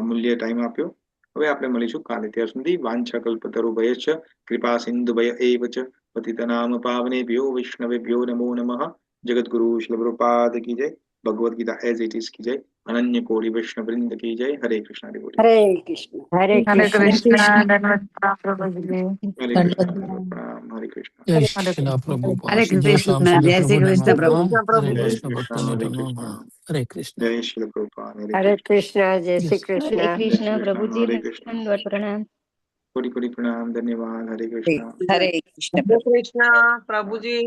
મૂલ્ય ટાઈમ આપ્યો. હવે આપણે મળીશું કાલે. ત્યાં સુધી વાંછાકલ્પતરુભ્યશ્ચ કૃપા સિંધુભય એવ ચ પતિતનામ પાવનેભ્યો વૈષ્ણવેભ્યો નમો નમઃ. જગતગુરુ શ્રી પ્રભુપાદ કી જય. Bhagavad Gita as it is કી જય. અનન્ય કોટિ વૈષ્ણવવૃંદ કી જય. હરે કૃષ્ણ. હરે કૃષ્ણ. હરે હરે કૃષ્ણ. કૃષ્ણ. દંડવત પ્રભુજી. હરે કૃષ્ણ. પ્રણામ. હરે કૃષ્ણ. જય શ્રી પ્રભુપાદ હરે જય શ્યામ કૃષ્ણ, સુંદર જય શ્રી પ્રભુને કૃષ્ણ પ્રભુ. પ્રણામ. હરે જય કૃષ્ણ શ્રી કૃષ્ણ. ભક્તોને હરે પ્રણામ. કૃષ્ણ. હરે કૃષ્ણ. જય શ્રી પ્રભુપાદ. હરે હરે કૃષ્ણ. કૃષ્ણ. જય શ્રી Yes. હરે કૃષ્ણ. જય કૃષ્ણ શ્રી કૃષ્ણ. પ્રભુજી, હરે કૃષ્ણ. દંડવત પ્રણામ. કોટી કોટી પ્રણામ. ધન્યવાદ. હરે કૃષ્ણ. હરે કૃષ્ણ હરે પ્રભુ. કૃષ્ણ પ્રભુજી.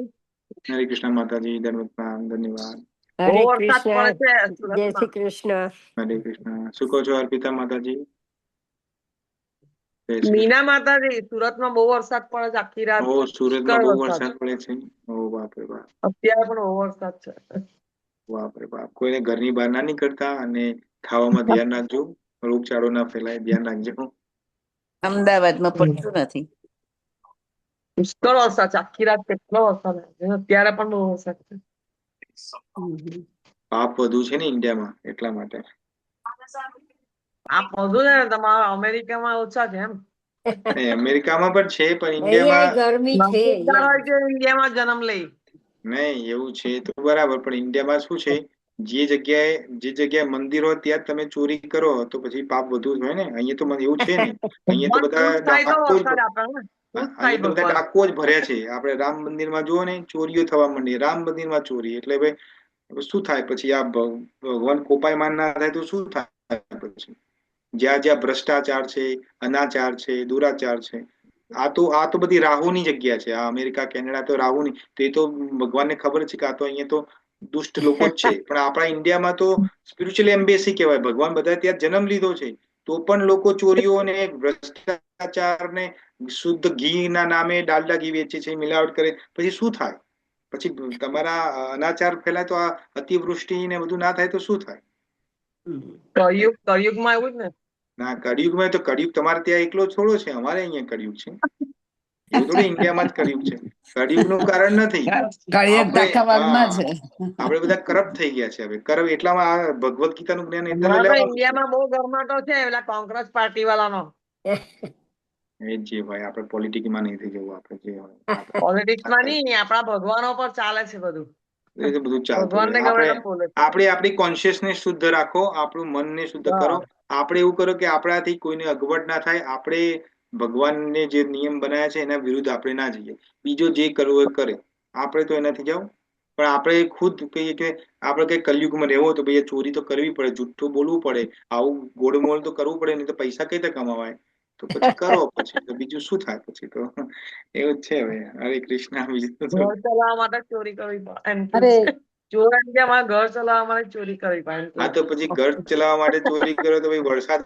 હરે કૃષ્ણ માતાજી. ધન્યવાદ. પ્રણામ. ધન્યવાદ. બહુ હરે વરસાદ પડે કૃષ્ણ. છે જય સુરતમાં. શ્રી કૃષ્ણ. હરે કૃષ્ણ. શું કહો છો અર્પિતા માતાજી? જય શ્રી કૃષ્ણ. મીના માતાજી, સુરતમાં બહુ વરસાદ પડે છે આખી રાત. ઓ, સુરતમાં પુષ્કળ બહુ વરસાદ. વરસાદ પડે છે. ઓ બાપ રે બાપ. અત્યારે પણ બહુ વરસાદ છે. બાપ રે બાપ. કોઈને ઘરની બહાર ના નીકળતા, અને ખાવામાં ધ્યાન રાખજો, રોગચાળો ના ફેલાય, ધ્યાન રાખજો. અમદાવાદમાં પડતું નથી. પુષ્કળ વરસાદ છે આખી રાત. કેટલો વરસાદ છે. અત્યારે પણ બહુ વરસાદ છે. પાપ વધુ છે ને ઇન્ડિયામાં, એટલા માટે. આ બધું છે ને તમારા અમેરિકામાં ઓછા છે એમ. અમેરિકામાં પણ છે, પણ અહીંયા ઇન્ડિયામાં ગરમી છે. નસીબદાર હોય અહીંયા કે ઇન્ડિયામાં જન્મ લઈ. નહીં, એવું છે તો બરાબર, પણ ઇન્ડિયામાં શું છે, જે જગ્યાએ મંદિર હોય ત્યાં જ તમે ચોરી કરો તો પછી પાપ વધુ જ હોય ને. અહીંયા તો એવું છે નહીં. અહીંયા તો ભગવાન બધા ખુશ થાય તો ડાકુ જ, વરસાદ આપે ને. ખુશ થાય અહીંયા તો બધા ભગવાન. ડાકુ જ ભર્યા છે. આપણે રામ મંદિરમાં જુઓ ને, ચોરીઓ થવા માંડી. રામ મંદિરમાં ચોરી એટલે ભાઈ શું થાય પછી? આ ભગવાન કોપાયમાન ના થાય તો શું થાય પછી? જ્યાં જ્યાં ભ્રષ્ટાચાર છે, અનાચાર છે, દુરાચાર છે, આ તો બધી રાહુની જગ્યા છે. આ અમેરિકા, કેનેડા તો રાહુની. તો એ તો ભગવાનને ખબર છે કે આ તો અહીંયા તો દુષ્ટ લોકો જ છે. પણ આપણા ઇન્ડિયામાં તો સ્પિરિચ્યુઅલ એમ્બેસી કહેવાય. ભગવાન બધા ત્યાં જન્મ લીધો છે, તો પણ લોકો ચોરીઓ અને ભ્રષ્ટાચાર ને શુદ્ધ ઘીના નામે ડાલડા ઘી વેચે છે, મિલાવટ કરે, પછી શું થાય? પછી તમારા અનાચાર ફેલાય તો આ અતિવૃષ્ટિ ને બધું ના થાય તો શું થાય? કળિયુગમાં એવું જ ને. ના, કળિયુગમાં તો કળિયુગ તમારે ત્યાં એકલો થોડો છે, અમારે અહીંયા કળિયુગ છે. એવું થોડું ઇન્ડિયામાં જ કળિયુગ છે. કળિયુગનું કારણ નથી. કળિયુગ આખા વર્લ્ડમાં છે. આપણે બધા કરપ્ટ થઈ ગયા છે. હવે કરપ્ટ એટલામાં આ ભગવદ ગીતાનું જ્ઞાન એટલે હમણાં તો લેવાનું ઇન્ડિયામાં બહુ ગરમાટો છે પેલા કોંગ્રેસ પાર્ટી વાળાનો. એ જે ભાઈ આપણે પોલિટિક્સમાં નહીં થઈ જવું. આપણે જે પોલિટિક્સમાં નહીં, આપણા ભગવાનો પર ચાલે છે બધું. એ તો બધું ચાલતું ભગવાનને રહે. ગમે આપણે તેમ બોલે છે. આપણી કોન્શિયસનેસ શુદ્ધ રાખો, આપણું મનને શુદ્ધ કરો. આપણે એવું કરો કે આપણાથી કોઈને અગવડ ના થાય. આપણે ભગવાનને જે નિયમ બનાવ્યા છે એના વિરુદ્ધ આપણે ના જઈએ. બીજો જે કરવો એ કરે, આપણે તો એનાથી જાવ. પણ આપણે ખુદ કહીએ કે આપણે કઈ કલયુગમાં રહેવો તો ભાઈ ચોરી તો કરવી પડે, જુઠ્ઠું બોલવું પડે, આવું ગોળમોળ તો કરવું પડે, નહીં તો પૈસા કઈ રીતે કમાવાય? તો પછી કરો, પછી તો બીજું શું થાય? પછી તો એવું જ છે. હવે હરે કૃષ્ણ. બીજું તો ઘર ચલાવવા માટે ચોરી કરવી પડે એમ કે છે. ચોર એમ કે અમારે ઘર ચલાવવા માટે ચોરી કરવી પડે એમ કે હા, તો પછી ઘર ચલાવવા માટે ચોરી કરો તો ભાઈ વરસાદ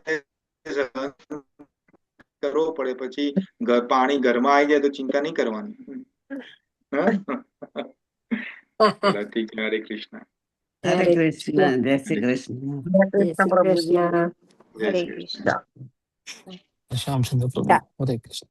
કરવો પડે, પછી પાણી ઘરમાં આવી જાય તો ચિંતા નહીં કરવાની. ચલો, ઠીક છે. હરે કૃષ્ણ. હરે કૃષ્ણ. જય શ્રી કૃષ્ણ. જય જય કૃષ્ણ શ્રી પ્રભુજી. કૃષ્ણ. જય હરે શ્રી કૃષ્ણ. કૃષ્ણ. શ્યામ સુંદર પ્રભુ. હરે કૃષ્ણ.